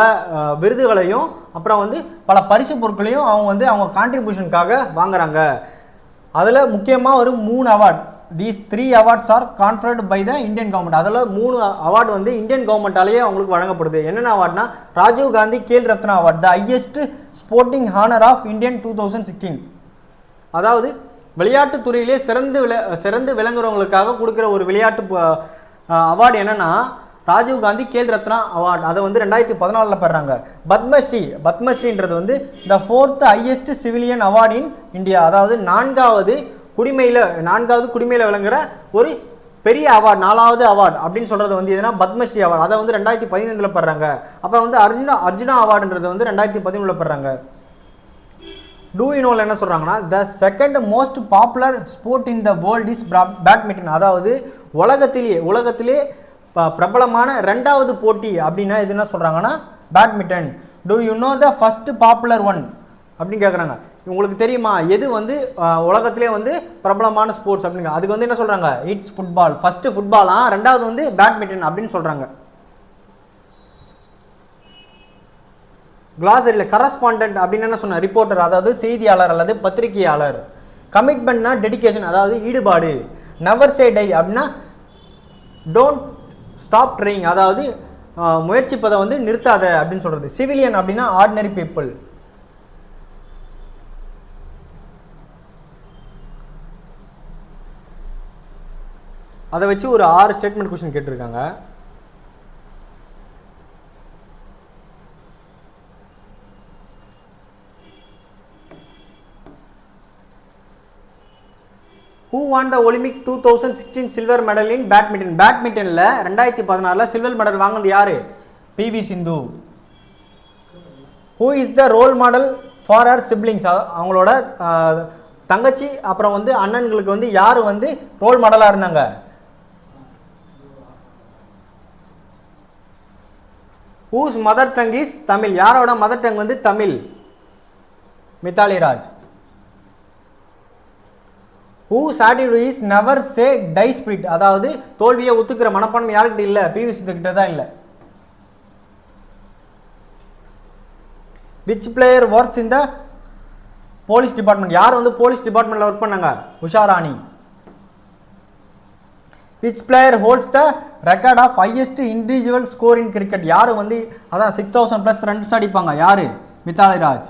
விருதுகளையும் அப்புறம் வந்து பல பரிசு பொருட்களையும் அவங்க வந்து அவங்க கான்ட்ரிபியூஷனுக்காக வாங்குறாங்க. அதில் முக்கியமாக ஒரு 3 award, these 3 awards are conferred by the Indian government. அதில் 3 அவார்டு வந்து இந்தியன் கவர்மெண்ட்டாலேயே அவங்களுக்கு வழங்கப்படுது. என்னென்ன அவார்ட்னா Rajiv Gandhi Khel Ratna award, the highest sporting honour of Indian 2016. அதாவது விளையாட்டுத் துறையிலே சிறந்து விளங்குறவங்களுக்காக கொடுக்குற ஒரு விளையாட்டு அவார்டு என்னன்னா ராஜீவ் காந்தி கேல் ரத்னா அவார்டு. அதை வந்து 2014 பெறாங்க. பத்மஸ்ரீன்றது வந்து த 4th highest civilian award in India. அதாவது நான்காவது குடிமையில் விளங்குற ஒரு பெரிய அவார்டு, 4வது அவார்டு அப்படின்னு சொல்றது வந்து எதுனா பத்மஸ்ரீ அவார்டு. அதை வந்து 2015 பெறாங்க. அப்புறம் வந்து அர்ஜுனா அவார்டுன்றது வந்து 2017 பெறாங்க. டூ யூ நோல என்ன சொல்றாங்கன்னா the second most popular sport in the world is badminton. அதாவது உலகத்திலே பிரபலமான 2வது போட்டி அப்படின்னா இது என்ன சொல்றாங்கன்னா badminton. Do you know the first popular one அப்படின்னு கேட்குறாங்க. உங்களுக்கு தெரியுமா எது வந்து உலகத்திலே வந்து பிரபலமான ஸ்போர்ட்ஸ் அப்படிங்க. அதுக்கு வந்து என்ன சொல்றாங்க, இட்ஸ் ஃபுட்பால். ஃபர்ஸ்ட் ஃபுட்பாலா, 2வது வந்து பேட்மிண்டன் அப்படின்னு சொல்றாங்க. கிளாசரியில் கரஸ்பாண்டன்ட் அப்படின்னு என்ன சொன்ன, ரிப்போர்ட்டர், அதாவது செய்தியாளர் அல்லது பத்திரிகையாளர். கமிட்மெண்ட்னா டெடிகேஷன், அதாவது ஈடுபாடு. நெவர் சே டை அப்படின்னா டோன்ட் ஸ்டாப் ட்ரைங், அதாவது முயற்சிப்பதை வந்து நிறுத்தாத அப்படின்னு சொல்றது. சிவிலியன் அப்படின்னா ஆர்டினரி பீப்புள். அதை வச்சு ஒரு 6 ஸ்டேட்மெண்ட் கொஸ்டின் கேட்டிருக்காங்க. Who won the Olympic 2016 silver medal in badminton? பேட்மிண்டன்ல 2016 silver medal வாங்கினது யாரு? PV Sindhu. Who is the role model for her siblings? அவங்களோட தங்கச்சி அப்புறம் வந்து அண்ணன்களுக்கு வந்து யார் வந்து ரோல் மாடலா இருந்தாங்க? Whose mother tongue is Tamil? யாரோட மதர் டங் வந்து Tamil? Mithali Raj. Whose attitude is never say die spirit? அதாவது தோல்வியை ஒத்துக்கிற மனப்பான்மை யாருக்கிட்ட இல்ல? PV சிந்து கிட்ட தான் இல்ல. Which player works in the police department? யார் வந்து போலீஸ் டிபார்ட்மெண்ட்ல ஒர்க் பண்ணாங்க? உஷா ராணி. which player holds the record of highest individual score in cricket? யாரு வந்து அதான் 6000 plus runs அடிப்பாங்க? யாரு? மித்தாலி ராஜ்.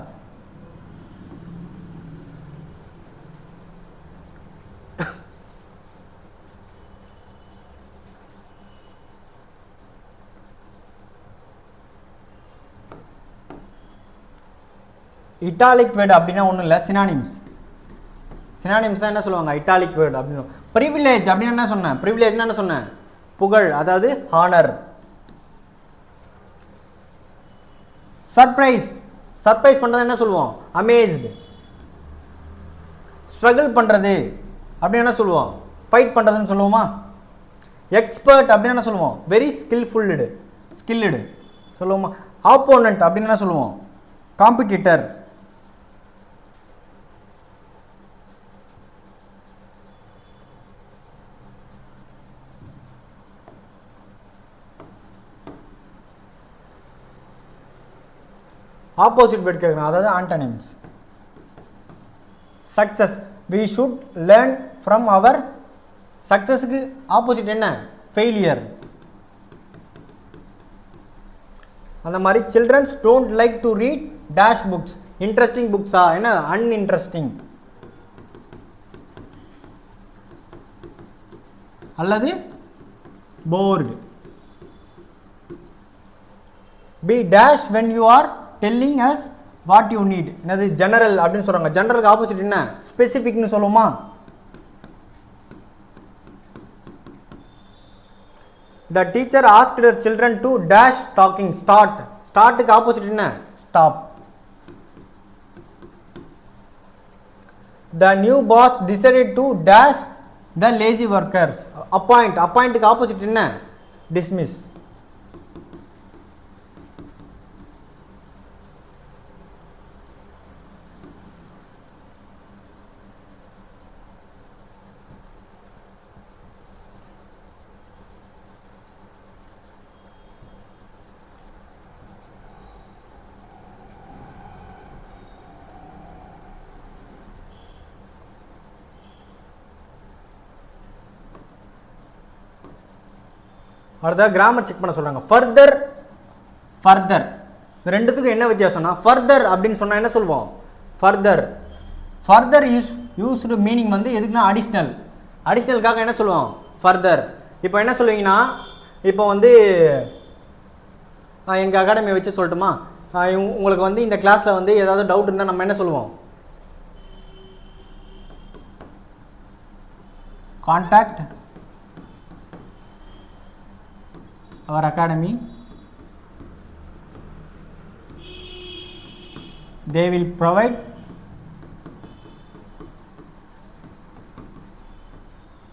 இட்டாலிக் வேர்டு அப்படின்னா ஒன்றும் இல்லை, சினானிம்ஸ். சினானிம்ஸ் தான் என்ன சொல்லுவாங்க? இட்டாலிக் வேர்டு அப்படின்னு. ப்ரிவிலேஜ் அப்படின்னு என்ன சொன்னேன்? ப்ரிவிலேஜ்னா என்ன சொன்னேன்? புகழ், அதாவது ஹானர். சர்ப்ரைஸ், சர்ப்ரைஸ் பண்ணுறது என்ன சொல்லுவோம்? அமேஸ்டு. ஸ்ட்ரகிள் பண்ணுறது அப்படின்னு என்ன சொல்லுவோம்? ஃபைட் பண்ணுறதுன்னு சொல்லுவோமா? எக்ஸ்பர்ட் அப்படின்னு என்ன சொல்லுவோம்? வெரி ஸ்கில்ஃபுல்டு, ஸ்கில்டு சொல்லுவோமா? ஆப்போனண்ட் அப்படின்னு என்ன சொல்லுவோம்? காம்படிட்டர். ஆப்போசிட் வேர்ட் கேட்குறோம், அதாவது antonyms. Success, we should learn from our சக்சஸுக்கு ஆப்போசிட் என்ன? ஃபெயிலியர். அந்த மாதிரி children's don't like to read dash books. Interesting புக்ஸா? என்ன? அன்இன்ட்ரெஸ்டிங். அல்லது bored. Be dash when you are telling us what you need. என்னது? ஜெனரல் அப்படின்னு சொல்றாங்க. ஜெனரலுக்கு ஆப்போசிட் என்ன? ஸ்பெசிஃபிக்னு சொல்லுவோமா? The teacher asked the children to dash talking. Start. ஸ்டார்ட்டுக்கு opposite என்ன? Stop. The new boss decided to dash the lazy workers. Appoint. Appointக்கு opposite என்ன? dismiss. அடுத்த கிராமர் செக் பண்ண சொல்றாங்க. ஃபர்தர், ஃபர்தர் இந்த ரெண்டுத்துக்கும் என்ன வித்தியாசம்னா, ஃபர்தர் அப்படின்னு சொன்னா என்ன சொல்வோம்? ஃபர்தர். ஃபர்தர் யூஸ்டு மீனிங் வந்து எதுக்குன்னா அடிஷ்னல். அடிஷ்னலுக்காக என்ன சொல்லுவோம்? ஃபர்தர். இப்போ என்ன சொல்லுவீங்கன்னா, இப்போ வந்து எங்கள் அகாடமியை வச்சு சொல்லட்டுமா? உங்களுக்கு வந்து இந்த கிளாஸில் வந்து ஏதாவது டவுட் இருந்தால் நம்ம என்ன சொல்லுவோம்? Contact our academy, they will provide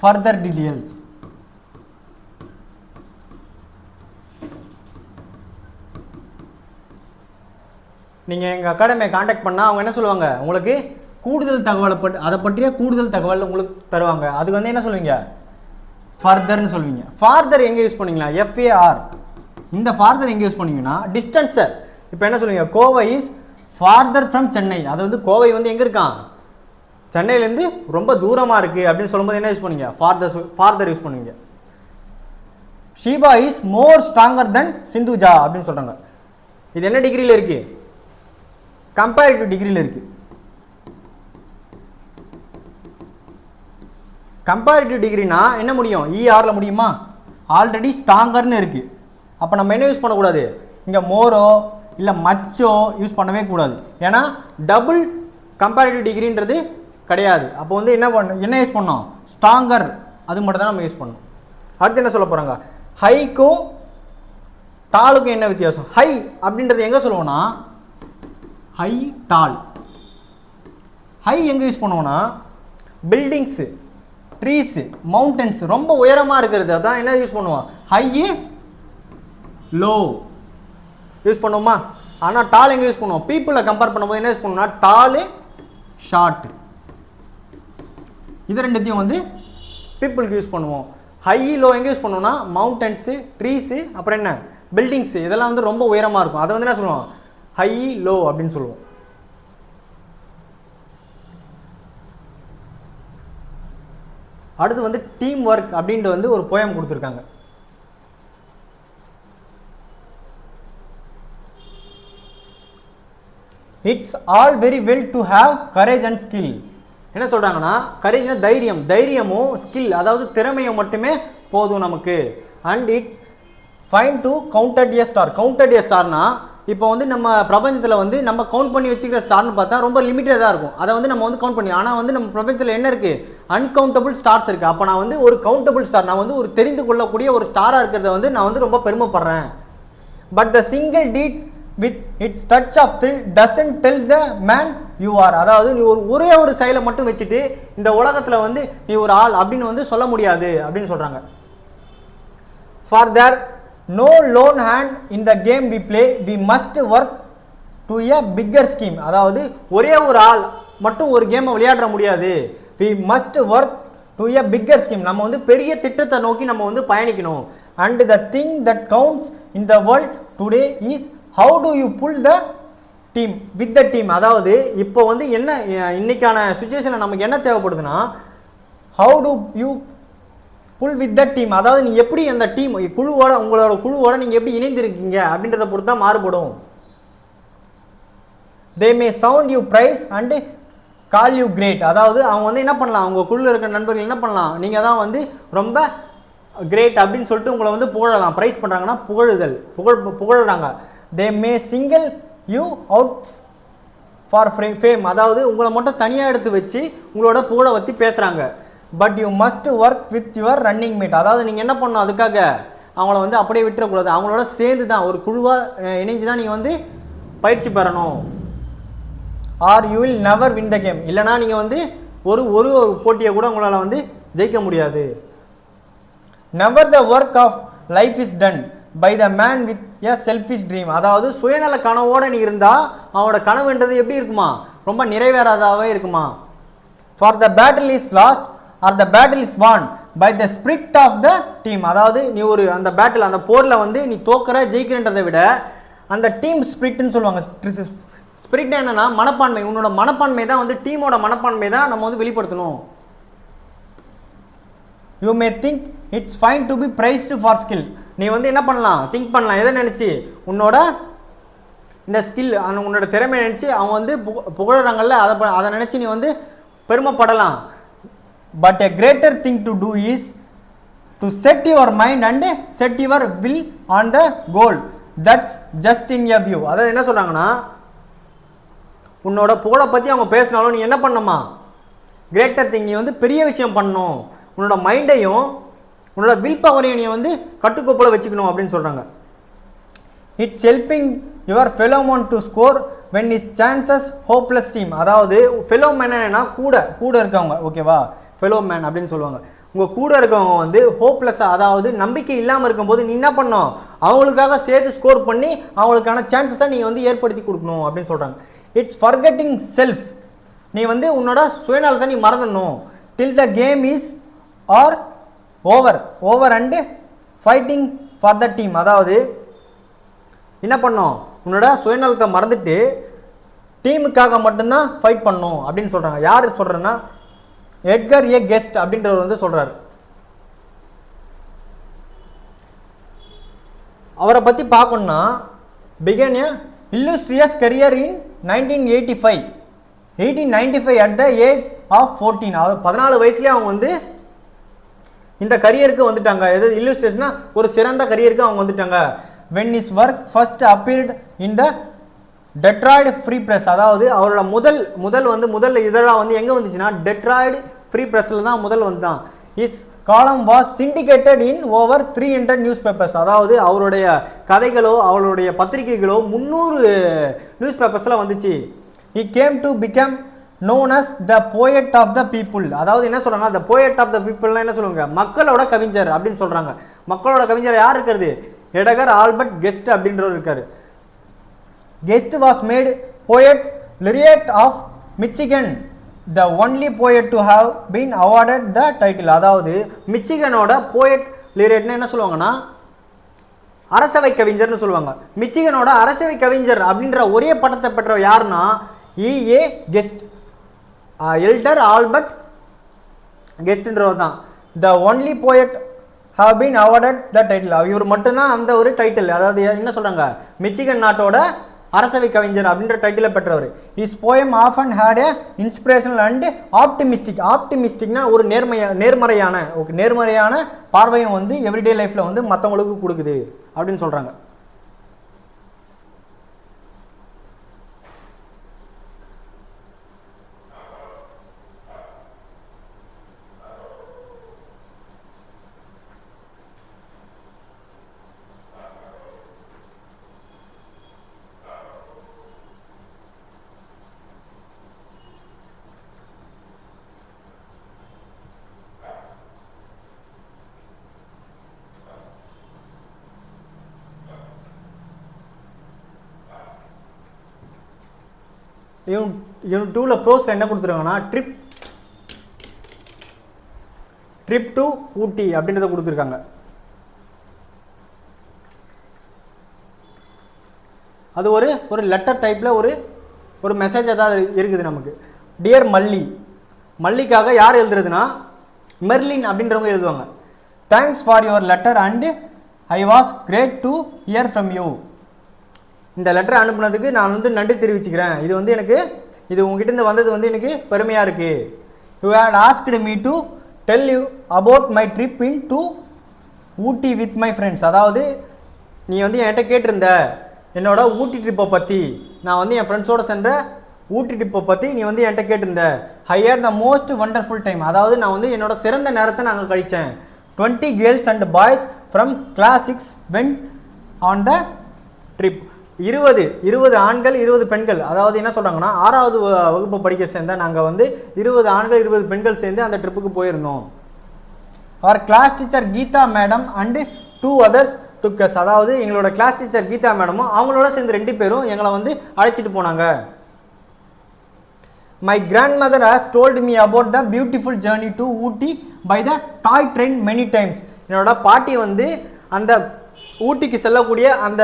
further details. நீங்கள் எங்கள் அகாடமியை காண்டாக்ட் பண்ணால் அவங்க என்ன சொல்லுவாங்க? உங்களுக்கு கூடுதல் தகவலை அதை பற்றிய கூடுதல் தகவல் உங்களுக்கு தருவாங்க. அதுக்கு வந்து என்ன சொல்லுவீங்க? ஃபர்தர்னு சொல்லுவீங்க. ஃபார்தர் எங்கே யூஸ் பண்ணீங்களா? FAR. இந்த ஃபார்தர் எங்கே யூஸ் பண்ணீங்கன்னா டிஸ்டன்ஸை. இப்போ என்ன சொல்லுவீங்க? Kovai is further from Chennai. அது வந்து கோவை வந்து எங்கே இருக்கான்? சென்னையிலேருந்து ரொம்ப தூரமாக இருக்குது அப்படின்னு சொல்லும்போது என்ன யூஸ் பண்ணுவீங்க? ஃபார்தர் யூஸ் பண்ணுவீங்க. ஷீபா இஸ் மோர் ஸ்ட்ராங்கர் தென் சிந்துஜா அப்படின்னு சொல்கிறாங்க. இது என்ன டிகிரியில் இருக்குது? கம்பேரிட்டிவ் டிகிரியில் இருக்குது. கம்பேரிட்டிவ் டிகிரினா என்ன முடியும்? ERல முடியுமா? ஆல்ரெடி ஸ்ட்ராங்கர்னு இருக்குது. அப்போ நம்ம என்ன யூஸ் பண்ணக்கூடாது? இங்கே மோரோ இல்லை மச்சோ யூஸ் பண்ணவே கூடாது. ஏன்னா டபுள் கம்பேரிட்டிவ் டிகிரின்றது கிடையாது. அப்போ வந்து என்ன யூஸ் பண்ணோம்? ஸ்ட்ராங்கர், அது மட்டும் தான் நம்ம யூஸ் பண்ணணும். அடுத்து என்ன சொல்ல போகிறாங்க? ஹைக்கும் டாலுக்கும் என்ன வித்தியாசம்? ஹை அப்படின்றது எங்கே சொல்லுவோம்னா ஹை, டால். ஹை எங்கே யூஸ் பண்ணுவோம்னா பில்டிங்ஸு, ட்ரீஸு, மவுண்டன்ஸ், ரொம்ப உயரமாக இருக்கிறது அதான் என்ன யூஸ் பண்ணுவோம்? ஹை, லோ யூஸ் பண்ணுவோமா? ஆனால் டால் எங்கே யூஸ் பண்ணுவோம்? பீப்புளை கம்பேர் பண்ணும்போது என்ன யூஸ் பண்ணுவோம்னா டாலு, ஷார்ட். இது ரெண்டுத்தையும் வந்து பீப்புளுக்கு யூஸ் பண்ணுவோம். ஹை, லோ எங்கே யூஸ் பண்ணுவோம்னா மவுண்டன்ஸு, ட்ரீஸு, அப்புறம் என்ன பில்டிங்ஸு, இதெல்லாம் வந்து ரொம்ப உயரமாக இருக்கும். அதை வந்து என்ன சொல்லுவோம்? ஹை, லோ அப்படின்னு சொல்லுவோம். அடுத்து வந்து டீம் ஒர்க் அப்படின்ட்டு வந்து ஒரு போயம் கொடுத்துருக்காங்க. It's all very well to have courage and skill. என்ன சொல்கிறாங்கன்னா கரேஜ்னா தைரியம், தைரியமும் ஸ்கில் அதாவது திறமையும் மட்டுமே போதும் நமக்கு. And it's fine to counted a star. Counted a ஸ்டார்னா இப்போ வந்து நம்ம பிரபஞ்சத்தில் வந்து நம்ம கவுண்ட் பண்ணி வச்சுக்கிற ஸ்டார்னு பார்த்தா ரொம்ப லிமிட்டடாக இருக்கும். அதை வந்து நம்ம வந்து கவுண்ட் பண்ணி, ஆனால் வந்து நம்ம பிரபஞ்சத்தில் என்ன இருக்குது, அன்கவுண்டபிள் ஸ்டார்ஸ் இருக்குது. அப்போ நான் வந்து ஒரு கவுண்டபிள் ஸ்டார், நான் வந்து ஒரு தெரிந்து கொள்ளக்கூடிய ஒரு ஸ்டாராக இருக்கிறத வந்து நான் வந்து ரொம்ப பெருமைப்படுறேன். But the single deed with its touch of thrill doesn't tell the man you are. அதாவது நீ ஒரே ஒரு செயலை மட்டும் வச்சுட்டு இந்த உலகத்தில் வந்து நீ ஒரு ஆள் அப்படின்னு வந்து சொல்ல முடியாது அப்படின்னு சொல்கிறாங்க. For their no lone hand in the game we play, we must work to a bigger scheme. அதாவது ஒரே ஒரு ஆள் மட்டும் ஒரு கேமை விளையாட முடியாது. we must work to a bigger scheme. நம்ம வந்து பெரிய திட்டத்தை நோக்கி நம்ம வந்து பயணிக்கணும். and the thing that counts in the world today is how do you pull the team with the team. அதாவது இப்போ வந்து என்ன இன்னைக்கான சிச்சுவேஷனில் நமக்கு என்ன தேவைப்படுதுன்னா how do you pull with the team. அதாவது நீ எப்படி அந்த டீம் குழுவோட உங்களோட குழுவோட நீங்கள் எப்படி இணைந்திருக்கீங்க அப்படின்றத பொறுத்து தான் மாறுபடும். They may sound you praise and call you great. அதாவது அவங்க வந்து என்ன பண்ணலாம், அவங்க குழுவில் இருக்கிற நண்பர்கள் என்ன பண்ணலாம், நீங்கள் தான் வந்து ரொம்ப கிரேட் அப்படின்னு சொல்லிட்டு உங்களை வந்து புகழலாம். ப்ரைஸ் பண்ணுறாங்கன்னா புகழுதல், புகழுறாங்க. They may single you out for fame. அதாவது உங்களை மட்டும் தனியாக எடுத்து வச்சு உங்களோட புகழை பற்றி பேசுகிறாங்க. But you must work with your running mate. அதாவது நீங்கள் என்ன பண்ணணும், அதுக்காக அவங்கள வந்து அப்படியே விட்டுறக்கூடாது, அவங்களோட சேர்ந்து தான் ஒரு குழுவாக இணைஞ்சு தான் நீங்கள் வந்து பயிற்சி பெறணும். Are you will never win the game. இல்லைனா நீங்கள் வந்து ஒரு ஒரு போட்டியை கூட உங்களால் வந்து ஜெயிக்க முடியாது. Never the work of life is done by the man with a selfish dream. அதாவது சுயநல கனவோடு நீ இருந்தால் அவனோட கனவுன்றது எப்படி இருக்குமா, ரொம்ப நிறைவேறாதாவே இருக்குமா. For the battle is last or the battle is won by the spirit of the team. அதாவது நீ ஒரு அந்த பேட்டில் அந்த போரில் வந்து நீ தோக்கிற ஜெயிக்கிறன்றதை விட அந்த டீம் ஸ்பிரிட்னு சொல்லுவாங்க. ஸ்பிரிட் என்னன்னா மனப்பான்மை. உன்னோட மனப்பான்மை தான் வந்து டீமோட மனப்பான்மை தான் நம்ம வந்து வெளிப்படுத்தணும். You may think it's fine to be praised for skill. நீ வந்து என்ன பண்ணலாம், திங்க் பண்ணலாம், எதை நினச்சி, உன்னோட இந்த ஸ்கில் உன்னோட திறமை நினச்சி அவங்க வந்து புகழறாங்கல்ல, அதை நினச்சி நீ வந்து பெருமைப்படலாம். But a greater thing to do is to set your mind and set your will on the goal that's just in your view. அதாவது என்ன சொல்றாங்கன்னா உன்னோட புகழை பற்றி அவங்க பேசினாலும் நீ என்ன பண்ணணுமா, கிரேட்டர் திங், நீ வந்து பெரிய விஷயம் பண்ணணும். உன்னோட மைண்டையும் உன்னோட வில் பவரையும் நீ வந்து கட்டுக்கோப்பில் வச்சுக்கணும் அப்படின்னு சொல்கிறாங்க. It's helping your fellowmen to score when is chances hopeless team. அதாவது ஃபெலோமேன் என்னன்னா கூட இருக்கவங்க, ஓகேவா, ஃபெலோமேன் அப்படின்னு சொல்லுவாங்க. உங்கள் கூட இருக்கவங்க வந்து ஹோப்லெஸ்ஸாக, அதாவது நம்பிக்கை இல்லாமல் இருக்கும்போது நீ என்ன பண்ணணும், அவங்களுக்காக சேர்த்து ஸ்கோர் பண்ணி அவங்களுக்கான சான்சஸ் தான் நீங்கள் வந்து ஏற்படுத்தி கொடுக்கணும் அப்படின்னு சொல்கிறாங்க. It's forgetting self. நீ வந்து உன்னோட சுயநலத்தை நீ மறந்துடணும். Till the game is or over and fighting for the team. அதாவது என்ன பண்ணணும், உன்னோட சுயநலத்தை மறந்துட்டு டீமுக்காக மட்டும்தான் ஃபைட் பண்ணணும் அப்படின்னு சொல்கிறாங்க. யார் சொல்கிறேன்னா எட்கர் ஏ கெஸ்ட் அப்படின்றவர் வந்து சொல்கிறார். அவரை பற்றி பார்க்கணுன்னா began a illustrious career in 1895 at the age of 14. அதாவது 14 வயசுலேயே அவங்க வந்து இந்த கரியருக்கு வந்துட்டாங்க. எது இல்லுஸ்ட்ரேஷனா ஒரு சிறந்த கரியருக்கு அவங்க வந்துட்டாங்க. when his work first appeared in the Detroit free press. அதாவது அவரோட முதல் இதழாக வந்து எங்கே வந்துச்சுன்னா டெட்ராய்டு ஃப்ரீ ப்ரெஸ்ஸில் தான் முதல் வந்துதான். Is column was syndicated in over 300 news papers. அதாவது அவருடைய கதைகளோ அவருடைய பத்திரிகைகளோ 300 நியூஸ் பேப்பர்ஸில் வந்துச்சு. he came to become known as the poet of the people. அதாவது என்ன சொல்கிறாங்க, the poet of the peopleனா என்ன சொல்லுவாங்க, மக்களோட கவிஞர் அப்படின்னு சொல்கிறாங்க. மக்களோட கவிஞர் யார் இருக்கிறது, எடகர் ஆல்பர்ட் கெஸ்ட் அப்படின்றவர் இருக்காரு. Guest was made poet laureate of Michigan, the only poet to have been awarded the title. அதாவது மிச்சிகனோட போயட் லியரேட்னா என்ன சொல்லுவாங்கன்னா அரசவை கவிஞர்னு சொல்லுவாங்க. மிச்சிகனோட அரசவை கவிஞர் அப்படின்ற ஒரே பட்டத்தை பெற்ற யாருன்னா இஏ கெஸ்ட், எல்டர் ஆல்பர்ட் கெஸ்ட்ன்றவர் தான். the only poet have been awarded the title. இவர் மட்டும்தான் அந்த ஒரு டைட்டில், அதாவது என்ன சொல்றாங்க, மிச்சிகன் நாட்டோட அரசவை கவிஞர் அப்படின்ற டைட்டிலை பெற்றவர். his poem often had a inspirational and optimisticனா ஒரு நேர்மறையான பார்வையும் வந்து எவ்ரிடே லைஃப்ல வந்து மற்றவங்களுக்கு கொடுக்குது அப்படின்னு சொல்றாங்க. யூனிட் 2ல ப்ரோஸ்ல என்ன கொடுத்துருக்காங்கன்னா ட்ரிப் டு ஊட்டி அப்படின்றத கொடுத்துருக்காங்க. அது ஒரு லெட்டர் டைப்ல ஒரு மெசேஜ் ஏதாவது இருக்குது நமக்கு. டியர் மல்லிக்காக யார் எழுதுறதுன்னா மெர்லின் அப்படின்றவங்க எழுதுவாங்க. Thanks for your letter and I was great to hear from you. இந்த லெட்டரை அனுப்புனதுக்கு நான் வந்து நன்றி தெரிவிச்சுக்கிறேன். இது உங்ககிட்ட இருந்து வந்தது வந்து எனக்கு பெருமையாக இருக்குது. You had asked me to tell you about my trip in to Ooty with my friends. அதாவது நீ வந்து என்கிட்ட கேட்டிருந்த என்னோட ஊட்டி ட்ரிப்பை பற்றி, நான் வந்து என் ஃப்ரெண்ட்ஸோடு சென்ற ஊட்டி ட்ரிப்பை பற்றி நீ வந்து என்கிட்ட கேட்டிருந்த. I had the most wonderful time. அதாவது நான் வந்து என்னோட சிறந்த நேரத்தை நாங்கள் கழித்தேன். 20 girls and boys from class 6 went on the trip. 20 ஆண்கள் 20 பெண்கள், அதாவது என்ன சொல்கிறாங்கன்னா 6வது வகுப்பு படிக்க சேர்ந்த நாங்கள் வந்து 20 ஆண்கள் 20 பெண்கள் சேர்ந்து அந்த ட்ரிப்புக்கு போயிருந்தோம். Our class teacher Geeta madam and 2 others took us. அதாவது எங்களோட கிளாஸ் டீச்சர் கீதா மேடமும் அவங்களோட சேர்ந்து 2 பேரும் எங்களை வந்து அழைச்சிட்டு போனாங்க. My grandmother has told me about the beautiful journey to Ooty by the toy train many times. என்னோட பாட்டி வந்து அந்த ஊட்டிக்கு செல்லக்கூடிய அந்த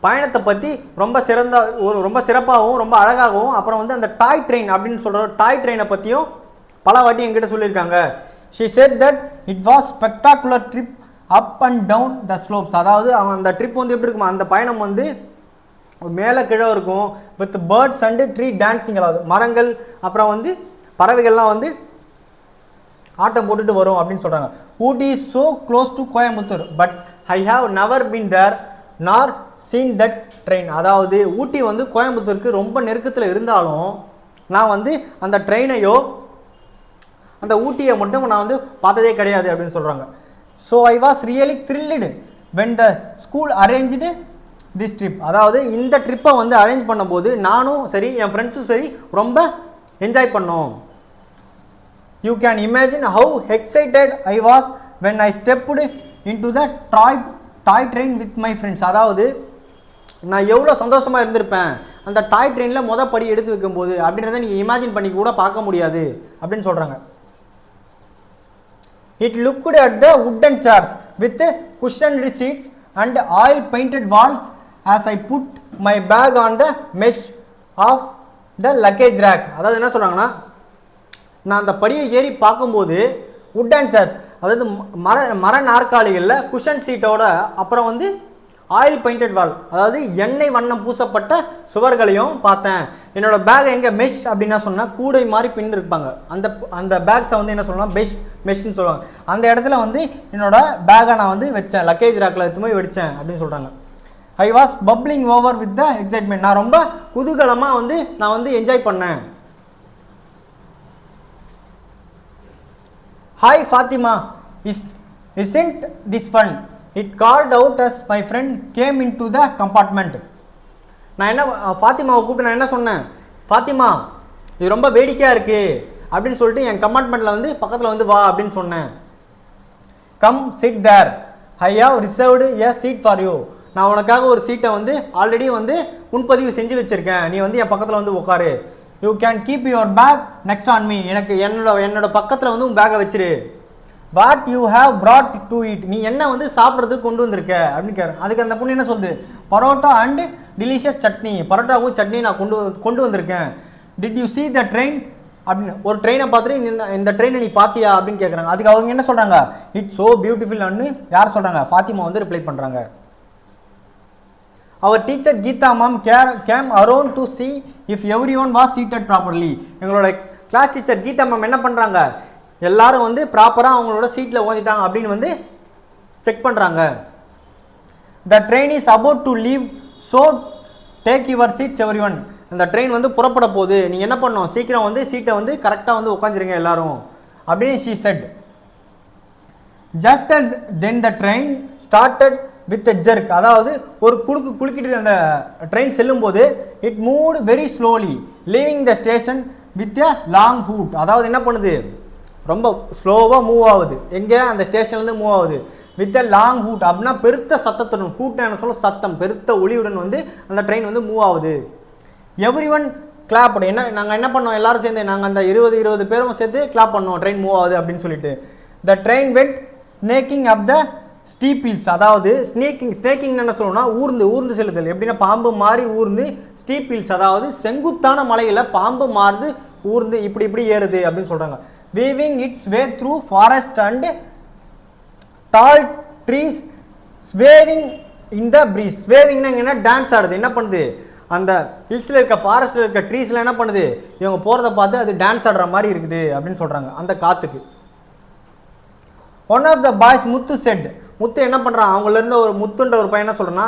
பயணத்தை பற்றி ரொம்ப சிறப்பாகவும் ரொம்ப அழகாகவும், அப்புறம் வந்து அந்த டாய் ட்ரெயின் அப்படின்னு சொல்கிற டாய் ட்ரெயினை பற்றியும் பல வாட்டி என்கிட்ட சொல்லியிருக்காங்க. She said that it was spectacular trip up and down the slopes. அதாவது அந்த ட்ரிப் வந்து எப்படி இருக்குமா, அந்த பயணம் வந்து மேலே கீழே இருக்கும். With birds and tree dancing, அதாவது மரங்கள் அப்புறம் வந்து பறவைகள்லாம் வந்து ஆட்டம் போட்டுட்டு வரும் அப்படின்னு சொல்கிறாங்க. Ooty is so close to Coimbatore but I have never been there nor seen that train. அதாவது ஊட்டி வந்து கோயம்புத்தூருக்கு ரொம்ப நெருக்கத்தில் இருந்தாலும் நான் வந்து அந்த ட்ரெயினையோ அந்த ஊட்டியை மட்டும் நான் வந்து பார்த்ததே கிடையாது அப்படின்னு சொல்கிறாங்க. So I was really thrilled when the school arranged this trip. அதாவது இந்த ட்ரிப்பை வந்து அரேஞ்ச் பண்ணும்போது நானும் சரி என் ஃப்ரெண்ட்ஸும் சரி ரொம்ப என்ஜாய் பண்ணோம். You can imagine how excited I was when I stepped into the toy train with my friends. அதாவது நான் எவ்வளோ சந்தோஷமாக இருந்திருப்பேன் அந்த டாய் ட்ரெயினில் படி எடுத்து வைக்கும்போது அப்படின்றத நீங்கள் இமேஜின் பண்ணி கூட பார்க்க முடியாது அப்படின்னு சொல்கிறாங்க. It looked at the wooden chairs with cushioned seats and oil painted walls as I put my bag on the mesh of the luggage rack. அதாவது என்ன சொல்கிறாங்கன்னா, நான் அந்த படியை ஏறி பார்க்கும்போது வுட்டன் சேர்ஸ், அதாவது மர நாற்காலிகளில் குஷன் சீட்டோட அப்புறம் வந்து ஆயில் பெயிண்டட் வால், அதாவது எண்ணெய் வண்ணம் பூசப்பட்ட சுவர்களையும் பார்த்தேன். என்னோட பேக் எங்கே மெஷ் அப்படின்னா சொன்னால் கூடை மாதிரி பின் இருப்பாங்க. அந்த பேக்ஸை வந்து என்ன சொல்லலாம், மெஷ்ன்னு சொல்லுவாங்க. அந்த இடத்துல வந்து என்னோட பேக்கை நான் வந்து வச்சேன், லக்கேஜ் ரேக்கில் எடுத்து போய் வச்சேன் அப்படின்னு சொல்கிறாங்க. I was bubbling over with the excitement. நான் ரொம்ப குதூகலமாக வந்து நான் வந்து என்ஜாய் பண்ணேன். Hi Fatima, isn't this fun? It called out as my friend came into the compartment. நான் என்ன ஃபாத்திமாவை கூப்பிட்டு நான் என்ன சொன்னேன், ஃபாத்திமா இது ரொம்ப வேடிக்கையாக இருக்குது அப்படின்னு சொல்லிட்டு என் கம்பார்ட்மெண்ட்டில் வந்து பக்கத்தில் வந்து வா அப்படின்னு சொன்னேன். Come sit there, I have reserved a seat for you. நான் உனக்காக ஒரு சீட்டை வந்து ஆல்ரெடி வந்து முன்பதிவு செஞ்சு வச்சுருக்கேன், நீ வந்து என் பக்கத்தில் வந்து உட்காரு. You can keep your bag next on me. எனக்கு என்னோட பக்கத்தில் வந்து உன் பேக்கை வச்சிரு. What you have brought to it, நீ என்ன வந்து சாப்பிட்றதுக்கு கொண்டு வந்திருக்க அப்படின்னு கேட்குறேன். அதுக்கு அந்த பொண்ணு என்ன சொல்லுது, பரோட்டா அண்ட் டிலிஷியஸ் சட்னி, பரோட்டாவும் சட்னி நான் கொண்டு வந்திருக்கேன். Did you see the train அப்படின்னு ஒரு ட்ரெயினை பார்த்துட்டு இந்த ட்ரெயினை நீ பார்த்தியா அப்படின்னு கேட்குறாங்க. அதுக்கு அவங்க என்ன சொல்கிறாங்க, இட்ஸ் ஸோ பியூட்டிஃபுல்னு யார் சொல்கிறாங்க, ஃபாத்திமா வந்து ரிப்ளை பண்ணுறாங்க. Our teacher Geeta ma'am came around to see if every one was seated properly. எங்களோட கிளாஸ் டீச்சர் கீதா மேம் என்ன பண்ணுறாங்க, எல்லாரும் வந்து ப்ராப்பராக அவங்களோட சீட்டில் ஓதிட்டாங்க அப்படின்னு வந்து செக் பண்ணுறாங்க. The train is about to leave so take your seats everyone. அந்த ட்ரெயின் வந்து புறப்பட போகுது, நீங்கள் என்ன பண்ணணும், சீக்கிரம் வந்து சீட்டை வந்து கரெக்டாக வந்து உட்காந்துருங்க எல்லாரும் அப்படின்னு she said. Just then the train started with a jerk. அதாவது ஒரு குலுக்கிட்டு அந்த ட்ரெயின் செல்லும் போது it moved very slowly leaving the station with a long hood. அதாவது என்ன பண்ணுது, ரொம்ப ஸ்லோவாக மூவ் ஆகுது, எங்கே அந்த ஸ்டேஷன்லேருந்து மூவ் ஆகுது. வித் எ லாங் ஹூட் அப்படின்னா பெருத்த சத்தத்துடன், ஹூட் என்ன சொல்ல சத்தம், பெருத்த ஒளியுடன் வந்து அந்த ட்ரெயின் வந்து மூவ் ஆகுது. Everyone clap. என்ன நாங்கள் என்ன பண்ணோம், எல்லாரும் சேர்ந்து நாங்கள் அந்த 20 பேரும் சேர்த்து கிளாப் பண்ணோம் ட்ரெயின் மூவ் ஆகுது அப்படின்னு சொல்லிட்டு. த ட்ரெயின் வெண்ட் ஸ்னேக்கிங் அப் த ஸ்டீப் ஹில்ஸ். அதாவது ஸ்னேக்கிங் என்ன சொல்லணும்னா ஊர்ந்து செல்லுதல். எப்படின்னா பாம்பு மாறி ஊர்ந்து, ஸ்டீப் ஹில்ஸ் அதாவது செங்குத்தான மலையில் பாம்பு மாறுது ஊர்ந்து இப்படி ஏறுது அப்படின்னு சொல்கிறாங்க. Weaving its way through forest and tall trees swaying in the breeze. ஸ்வேவிங்னா என்ன, டான்ஸ் ஆடுது. என்ன பண்ணுது, அந்த ஹில்ஸில் இருக்க ஃபாரஸ்ட்டில் இருக்க ட்ரீஸில் என்ன பண்ணுது, இவங்க போகிறத பார்த்து அது டான்ஸ் ஆடுற மாதிரி இருக்குது அப்படின்னு சொல்கிறாங்க அந்த காற்றுக்கு. One of the boys Muthu said. Muthu என்ன பண்ணுறான், அவங்களேருந்து ஒரு முத்துன்ற ஒரு பையன் என்ன சொல்கிறேன்னா,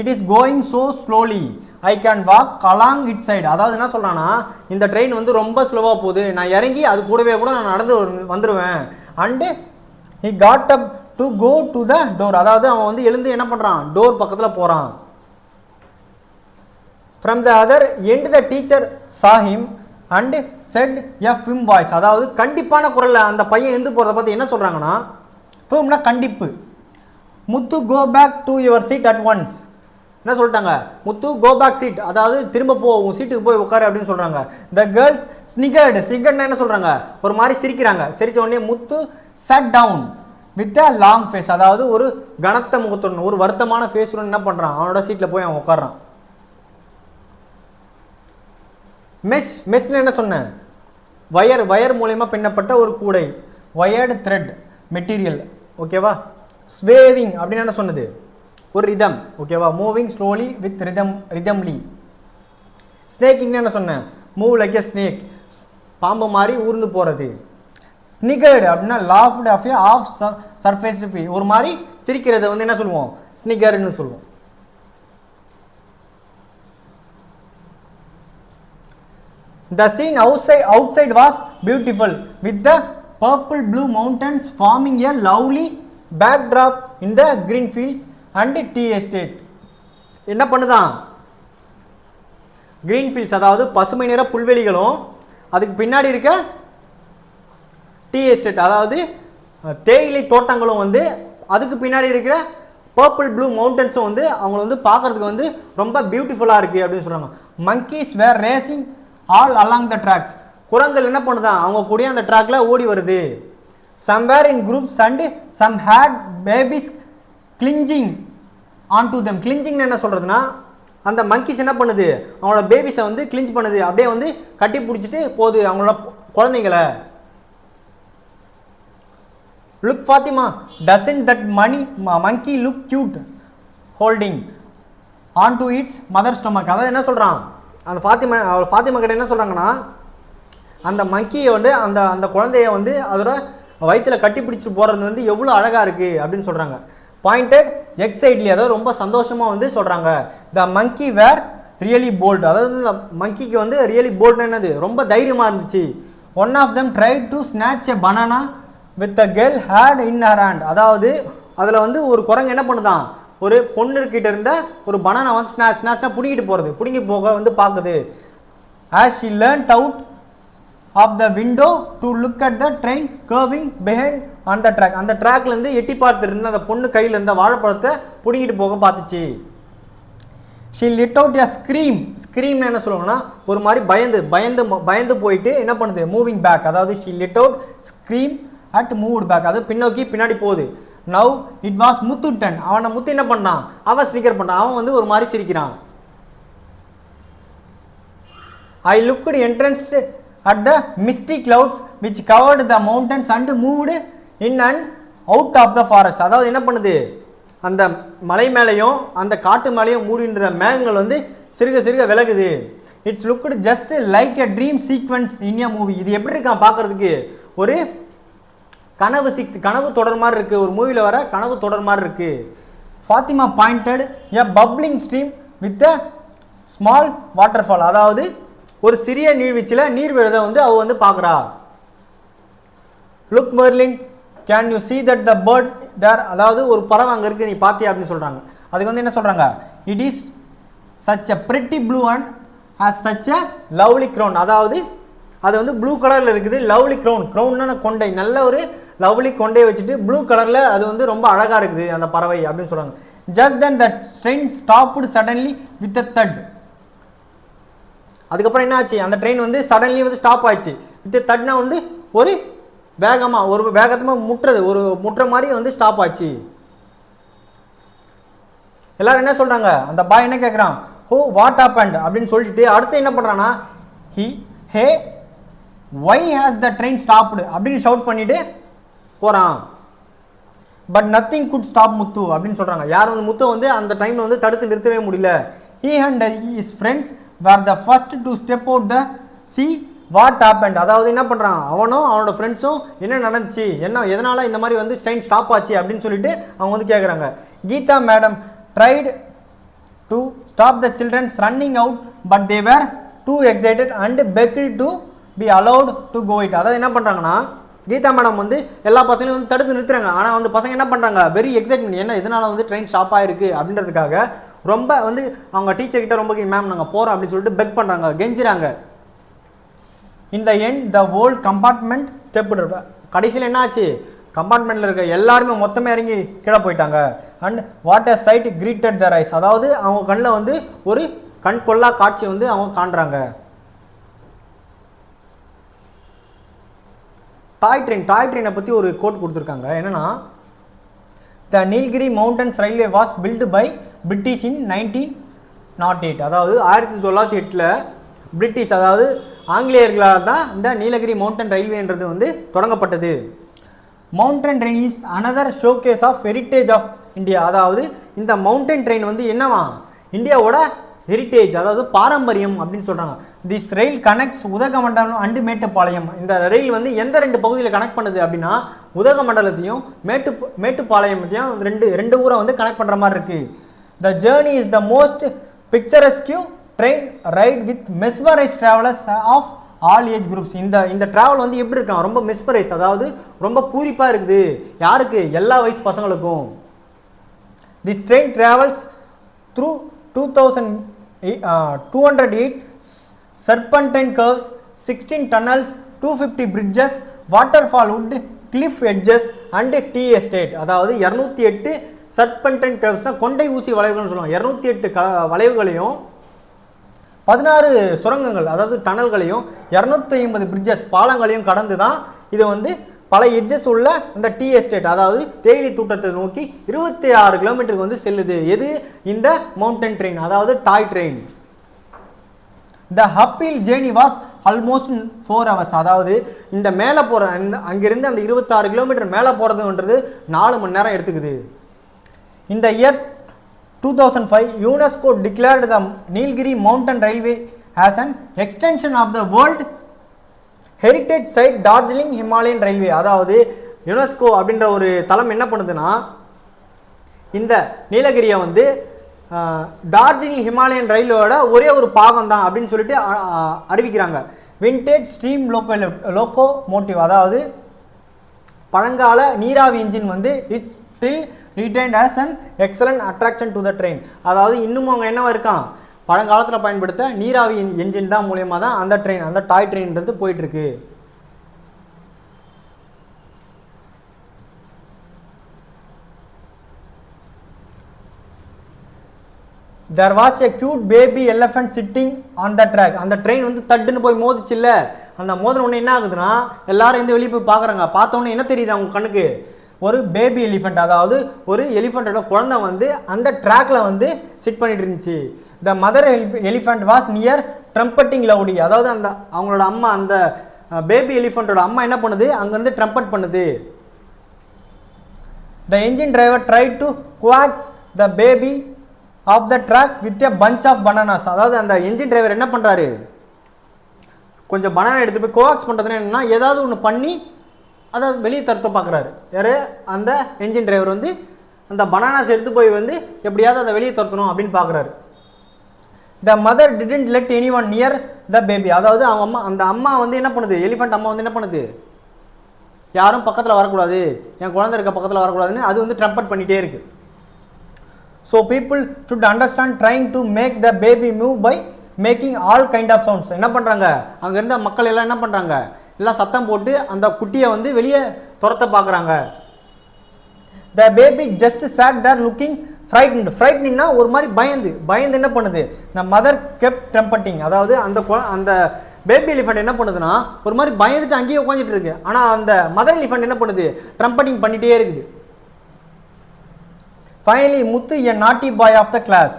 it is going so slowly I can walk along it side. அதாவது என்ன சொல்கிறான்னா, இந்த ட்ரெயின் வந்து ரொம்ப ஸ்லோவாக போகுது, நான் இறங்கி அது கூடவே கூட நான் நடந்து வந்துடுவேன். And he got up to go to the door. அதாவது அவன் வந்து எழுந்து என்ன பண்ணுறான், டோர் பக்கத்தில் போகிறான். From the other end the teacher saw him and said a firm voice. அதாவது கண்டிப்பான குரலில் அந்த பையன் எழுந்து போகிறத பார்த்து என்ன சொல்கிறாங்கன்னா, firmனா கண்டிப்பு. Muthu go back to your seat at once. என்ன சொல்லிட்டாங்க, முத்து கோ பேக் சீட், அதாவது திரும்ப போ, உன் சீட்டுக்கு போய் உட்காரு அப்படின்னு சொல்கிறாங்க. த கேர்ள்ஸ் ஸ்னிகர்ட்னா என்ன சொல்கிறாங்க, ஒரு மாதிரி சிரிக்கிறாங்க. சிரித்த உடனே முத்து sat down with a long face. அதாவது ஒரு கனத்த முகத்துடன், ஒரு வருத்தமான ஃபேஸுடன் என்ன பண்ணுறான், அவனோட சீட்டில் போய் அவன் உட்காரான். மெஷ்னு என்ன சொன்னேன், வயர் மூலயமா பின்னப்பட்ட ஒரு கூடை, வயர்டு த்ரெட் மெட்டீரியல். ஓகேவா. ஸ்வேவிங் அப்படின்னு என்ன சொன்னது, ஒரு ரிதம். ஓகேவா. Moving slowly with rhythmly. ஸ்னேக்கிங்னு என்ன சொன்னேன், மூவ் லைக் எ ஸ்னேக், பாம்பு மாதிரி ஊர்ந்து போகிறது. ஸ்னிகர்டு அப்படின்னா laughed of a of surface B, ஒரு மாதிரி சிரிக்கிறத வந்து என்ன சொல்லுவோம், ஸ்னிகர்டுன்னு சொல்லுவோம். The scene outside was beautiful with the purple blue mountains forming a lovely backdrop in the green fields and tea estate. என்ன பண்ணுதான், green fields அதாவது பசுமை நிற புல்வெளிகளும், அதுக்கு பின்னாடி இருக்க டீ எஸ்டேட் அதாவது தேயிலை தோட்டங்களும் வந்து, அதுக்கு பின்னாடி இருக்கிற பர்பிள் ப்ளூ மவுண்டன்ஸும் வந்து அவங்கள வந்து பார்க்கறதுக்கு வந்து ரொம்ப பியூட்டிஃபுல்லாக இருக்குது அப்படின்னு சொல்கிறாங்க. monkeys were racing all along the tracks. குரங்கள் என்ன பண்ணுதான், அவங்க கூட அந்த ட்ராக்ல ஓடி வருது. somewhere in groups and some had babies clinging onto them. clinging என்ன சொல்றதுன்னா, அந்த monkeys என்ன பண்ணுது, அவங்களோட பேபிஸை வந்து கிளிஞ்ச் பண்ணுது, அப்படியே வந்து கட்டி பிடிச்சிட்டு போகுது அவங்களோட குழந்தைங்களை. look Fatima, doesn't that monkey look cute holding onto its mother stomach. அதாவது என்ன சொல்றான், அந்த ஃபாத்திமா கிட்ட என்ன சொல்கிறாங்கன்னா, அந்த மங்கியை வந்து அந்த குழந்தைய வந்து அதோட வயிற்றில் கட்டி பிடிச்சிட்டு போகிறது வந்து எவ்வளோ அழகாக இருக்குது அப்படின்னு சொல்கிறாங்க. பாயிண்டட் எக்ஸைட்லி, அதாவது ரொம்ப சந்தோஷமாக வந்து சொல்கிறாங்க. த மங்கி வேர் ரியலி போல்டு. அதாவது இந்த மங்கிக்கு வந்து ரியலி போல்டுன்னு என்னது, ரொம்ப தைரியமாக இருந்துச்சு. One of them tried to snatch a banana with a girl had in her hand. அதாவது அதில் வந்து ஒரு குரங்கு என்ன பண்ணுதான், ஒரு பொண்ணுக்கிட்ட இருந்த ஒரு பனானா வந்து ஸ்நாச்னா பிடிங்கிட்டு போகிறது, பிடுங்கி போக வந்து பார்க்குது. As she learnt out of the window to look at the train curving behind on the track. அந்த ட்ராக்லேருந்து எட்டி பார்த்துருந்து அந்த பொண்ணு கையில் இருந்த வாழைப்பழத்தை பிடுங்கிட்டு போக பார்த்துச்சு. She let out a scream. ஸ்க்ரீம்னு என்ன சொல்லுவாங்கன்னா, ஒரு மாதிரி பயந்து போயிட்டு என்ன பண்ணுது, மூவிங் பேக். அதாவது she let out scream at moved back, அது பின்னோக்கி பின்னாடி போகுது. Now it was Muthu turn. அவனை முத்து என்ன பண்ணான், அவன் ஸ்னிக்கர் பண்ணான், அவன் வந்து ஒரு மாதிரி சிரிக்கிறான். ஐ looked என்ட்ரன்ஸ்டு at the misty clouds which covered the mountains and moved in and out of the forest. அதாவது என்ன பண்ணுது, அந்த மலை மேலையும் அந்த காட்டு மேலையும் மூடின்ற மேகங்கள் வந்து சிறுக சிறுக விலகுது. It's looked just like a dream sequence in a movie. இது எப்படி இருக்கான் பார்க்கறதுக்கு, ஒரு கனவு தொடர் மாதிரி இருக்கு, ஒரு மூவில வர கனவு தொடர் மாதிரி இருக்கு. Fatima pointed a bubbling stream with a small waterfall. அதாவது ஒரு சிறிய நீர்வீழ்ச்சியில் நீர் விழுதை வந்து அவ வந்து பார்க்குறா. Look Merlin can you see that the bird there. அதாவது ஒரு பறவை அங்கே இருக்குது, நீ பார்த்தியா அப்படின்னு சொல்கிறாங்க. அதுக்கு வந்து என்ன சொல்கிறாங்க, it is such a pretty blue and has such a lovely crown. அதாவது அது வந்து ப்ளூ கலரில் இருக்குது, லவ்லி க்ரௌன். க்ரௌன்னா கொண்டை, நல்ல ஒரு லவ்லி கொண்டையை வச்சுட்டு ப்ளூ கலரில் அது வந்து ரொம்ப அழகாக இருக்குது அந்த பறவை அப்படின்னு சொல்கிறாங்க. Just then that train stopped suddenly with a that. அதுக்கப்புறம் என்ன ஆச்சு, அந்த ட்ரெயின் வந்து சடன்லி வந்து ஸ்டாப் ஆயிடுச்சு. வித் தட்னா வந்து ஒரு வேகமாக முட்டுறது, ஒரு முட்டுற மாதிரி வந்து ஸ்டாப் ஆச்சு. எல்லாரும் என்ன சொல்றாங்க, அந்த பாய் என்ன கேட்குறான், ஹோ வாட் ஹேப்பன்ட் அப்படின்னு சொல்லிட்டு அடுத்து என்ன பண்ணுறான்னா, ஹே why has the train stopped அப்படின்னு ஷவுட் பண்ணிட்டு போகிறான். பட் நத்திங் குட் ஸ்டாப் முத்து அப்படின்னு சொல்கிறாங்க. யாரும் வந்து முத்து வந்து அந்த டைமில் வந்து தடுத்து நிறுத்தவே முடியல. he and his friends were the first to step out the see what happened. அதாவது என்ன பண்ணுறான், அவனும் அவனோட ஃப்ரெண்ட்ஸும் என்ன நடந்துச்சு, எதனால் இந்த மாதிரி வந்து ட்ரெயின் ஸ்டாப் ஆச்சு அப்படின்னு சொல்லிட்டு அவங்க வந்து கேட்குறாங்க. Geeta madam tried to stop the children running out but they were too excited and begged to be allowed to go it. அதாவது என்ன பண்ணுறாங்கன்னா, கீதா மேடம் வந்து எல்லா பசங்களையும் வந்து தடுத்து நிறுத்துறாங்க. ஆனால் வந்து பசங்க என்ன பண்ணுறாங்க, வெரி எக்ஸைட்மெண்ட், என்ன இதனால் வந்து ட்ரெயின் ஸ்டாப் ஆகிருக்கு அப்படின்றதுக்காக ரொம்ப வந்து அவங்க டீச்சர்கிட்ட ரொம்ப மேம் நாங்கள் போகிறோம் அப்படின்னு சொல்லிட்டு பெக் பண்ணுறாங்க, கெஞ்சுறாங்க. இந்த end the whole compartment step. கடைசியில் என்ன ஆச்சு, கம்பார்ட்மெண்ட்டில் இருக்க எல்லாருமே மொத்தமே இறங்கி கீழே போயிட்டாங்க. And what a sight greeted the rise. அதாவது அவங்க கண்ணில் வந்து ஒரு கண் கொள்ளா காட்சி வந்து அவங்க காண்றாங்க. டாய் ட்ரெயினை பற்றி ஒரு கோட் கொடுத்துருக்காங்க. என்னன்னா, the Nilgiri mountains railway was built by British in 1908. அதாவது 1908 பிரிட்டிஷ், அதாவது ஆங்கிலேயர்களால் தான் இந்த நீலகிரி மவுண்டன் ரயில்வேன்றது வந்து தொடங்கப்பட்டது. Mountain train is another showcase of heritage of India. அதாவது இந்த மவுண்டன் ட்ரெயின் வந்து என்னவா, இந்தியாவோட ஹெரிட்டேஜ், அதாவது பாரம்பரியம் அப்படின்னு சொல்கிறாங்க. This rail connects Udhagamandalam and Mettupalayam. இந்த ரயில் வந்து எந்த ரெண்டு பகுதியில் கனெக்ட் பண்ணுது அப்படின்னா, உதகமண்டலத்தையும் மேட்டுப்பாளையத்தையும் ரெண்டு ஊரை வந்து கனெக்ட் பண்ணுற மாதிரி இருக்குது. The journey is the most picturesque train ride with mesmerise travellers of all age groups. இந்த ட்ராவல் வந்து எப்படி இருக்கான், ரொம்ப மெஸ்மரைஸ், அதாவது ரொம்ப பூரிப்பாக இருக்குது. யாருக்கு, எல்லா வயசு பசங்களுக்கும். This train travels through 208 serpentine curves, 16 tunnels, 250 bridges, waterfall wood, cliff edges and tea estate. அதாவது 208 serpentine curves கொண்டை ஊசி வளைவுகள்னு சொல்லுவாங்க. 208 வளைவுகளையும் 16 சுரங்கங்கள், அதாவது டனல்களையும் 250 பிரிட்ஜஸ் பாலங்களையும் கடந்து தான் இது வந்து பல எட்ஜஸ் உள்ள அந்த டீ எஸ்டேட், அதாவது தேயிலை தோட்டத்தை நோக்கி 26 கிலோமீட்டருக்கு வந்து செல்லுது. எது, இந்த மவுண்டன் ட்ரெயின், அதாவது toy train. The uphill journey was almost 4 hours. அதாவது இந்த மேலே போகிற அங்கிருந்து அந்த 26 கிலோமீட்டர் மேலே போகிறதுன்றது 4 மணி நேரம் எடுத்துக்குது. இந்த year 2005 UNESCO declared the Nilgiri Mountain Railway as an extension of the World Heritage Site Darjeeling Himalayan Railway. அதாவது யுனெஸ்கோ அப்படின்ற ஒரு தளம் என்ன பண்ணுதுன்னா, இந்த நீலகிரியை வந்து டார்ஜிலிங் ஹிமாலயன் ரயிலோட ஒரே ஒரு பாகம் தான் அப்படின்னு சொல்லிட்டு அறிவிக்கிறாங்க. விண்டேஜ் ஸ்ட்ரீம் லோகோமோட்டிவ், அதாவது பழங்கால நீராவி இன்ஜின் வந்து it's still retained as an excellent attraction to the train. அதாவது இன்னும் அவங்க என்னவா இருக்கான், பழங்காலத்தில் பயன்படுத்த நீராவி என்ஜின் தான் மூலியமாக தான் அந்த ட்ரெயின், அந்த டாய் ட்ரெயின்றது போயிட்டு இருக்கு. There was a cute baby elephant sitting on the track. அந்த ட்ரெயின் வந்து தட்டுன்னு போய் மோதிச்சு இல்லை, அந்த மோதின உடனே என்ன ஆகுதுன்னா எல்லாரும் இந்த வெளியே போய் பார்க்குறாங்க. பார்த்தோன்னே என்ன தெரியுது அவங்க கண்ணுக்கு, ஒரு பேபி எலிஃபெண்ட், அதாவது ஒரு எலிஃபெண்டோட குழந்தை வந்து அந்த ட்ராக்ல வந்து சிட் பண்ணிட்டு இருந்துச்சு. the mother elephant was near trumpeting loudly. அதாவது அந்த அவங்களோட அம்மா அந்த பேபி எலிஃபண்டோட அம்மா என்ன பண்ணுது அங்க இருந்து ட்ரம்பட் பண்ணுது. The engine driver tried to coax the baby off the track with a bunch of bananas. அதாவது அந்த என்ஜின் டிரைவர் என்ன பண்றாரு கொஞ்சம் பனானா எடுத்து போய் கோஆக்ஸ் பண்றதுன்னா என்னன்னா ஏதாவது ஒன்று பண்ணி அதை வெளியே தரத்த பார்க்குறாரு. யாரு அந்த என்ஜின் டிரைவர் வந்து அந்த பனானாஸ் எடுத்து போய் வந்து எப்படியாவது அதை வெளியே தரத்தணும் அப்படின்னு பார்க்குறாரு. The mother didn't let anyone near the baby. அதாவது அவங்க அம்மா அந்த அம்மா வந்து என்ன பண்ணுது எலிஃபண்ட் அம்மா வந்து என்ன பண்ணுது யாரும் பக்கத்தில் வரக்கூடாது என் குழந்தை இருக்க பக்கத்தில் வரக்கூடாதுன்னு அது வந்து ட்ரம்பட் பண்ணிகிட்டே இருக்கு. So people should understand trying to make the baby move by making all kind of sounds. என்ன பண்ணுறாங்க அங்கே இருந்த மக்கள் எல்லாம் என்ன பண்ணுறாங்க எல்லாம் சத்தம் போட்டு அந்த குட்டியை வந்து வெளியே துரத்த பார்க்குறாங்க. The baby just sat there looking frightened. Frighteningனா ஒரு மாதிரி பயந்து என்ன பண்ணுது the mother kept trumpeting. அதாவது அந்த பேபி எலிஃபண்ட் என்ன பண்ணுதுன்னா ஒரு மாதிரி பயந்துட்டு அங்கேயே உட்காந்துட்டு இருக்கு. ஆனால் அந்த மதர் எலிஃபண்ட் என்ன பண்ணுது ட்ரம்பட்டிங் பண்ணிட்டே இருக்குது. Finally Muthu, a naughty boy of the class,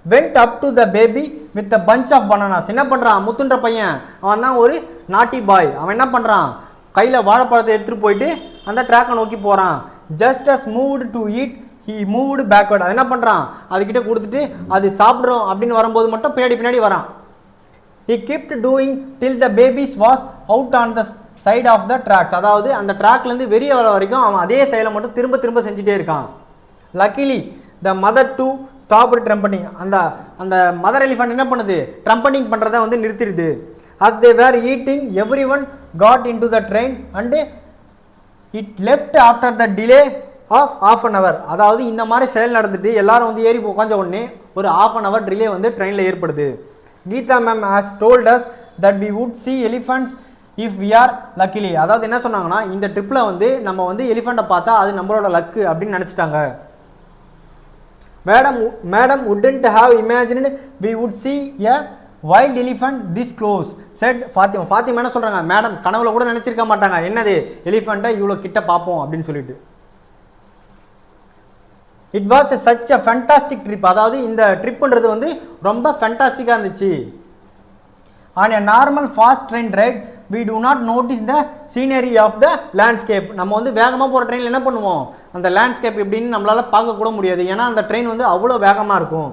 went up to the baby with a bunch of bananas. என்ன பண்றான் முத்துன்ற பையன் அவன் தான் ஒரு நாட்டி பாய். அவன் என்ன பண்றான் கையில் வாழைப்பழத்தை எடுத்துட்டு போயிட்டு அந்த ட்ராக்கை நோக்கி போறான். Just as moved to eat he moved backward. அது என்ன பண்றான் அதுகிட்ட கொடுத்துட்டு அது சாப்பிட்றோம் அப்படின்னு வரும்போது மட்டும் பின்னாடி வரான். He kept doing till the babies was out on the side of the tracks. அதாவது அந்த ட்ராக்லேருந்து வெளியே வர வரைக்கும் அவன் அதே செயலை மட்டும் திரும்ப செஞ்சுட்டே இருக்கான். Luckily the mother too stopped trumpeting. அந்த மதர் எலிஃபண்ட் என்ன பண்ணுது ட்ரம்பட்டிங் பண்ணுறதை வந்து நிறுத்திடுது. As they were eating everyone got into the train and it left after the delay of half an hour. அதாவது இந்த மாதிரி செயல் நடந்துட்டு எல்லாரும் வந்து ஏறி உட்காந்த உடனே ஒரு half an hour டிலே வந்து ட்ரெயினில் ஏற்படுது. Geeta ma'am has told us that we would see elephants if we are luckily. அதாவது என்ன சொன்னாங்கன்னா இந்த ட்ரிப்பில் வந்து நம்ம வந்து எலிஃபண்ட்டை பார்த்தா அது நம்மளோட லக்கு அப்படின்னு நினச்சிட்டாங்க. Madam wouldn't have imagined we would see a wild elephant this close, said Fatima. Fatima என்ன சொல்றாங்க மேடம் கனவுல கூட நினைச்சிருக்க மாட்டாங்க என்னது எலிஃபண்ட்டை இவ்வளோ கிட்ட பார்ப்போம் அப்படின்னு சொல்லிட்டு. It was such a fantastic trip. அதாவது இந்த ட்ரிப்ன்றது வந்து ரொம்ப ஃபேண்டாஸ்டிக்காக இருந்துச்சு. On a normal fast train ride we do not notice the scenery of the landscape. நம்ம வந்து வேகமாக போகிற ட்ரெயினில் என்ன பண்ணுவோம் அந்த லேண்ட்ஸ்கேப் எப்படின்னு நம்மளால் பார்க்க கூட முடியாது ஏன்னா அந்த ட்ரெயின் வந்து அவ்வளோ வேகமாக இருக்கும்.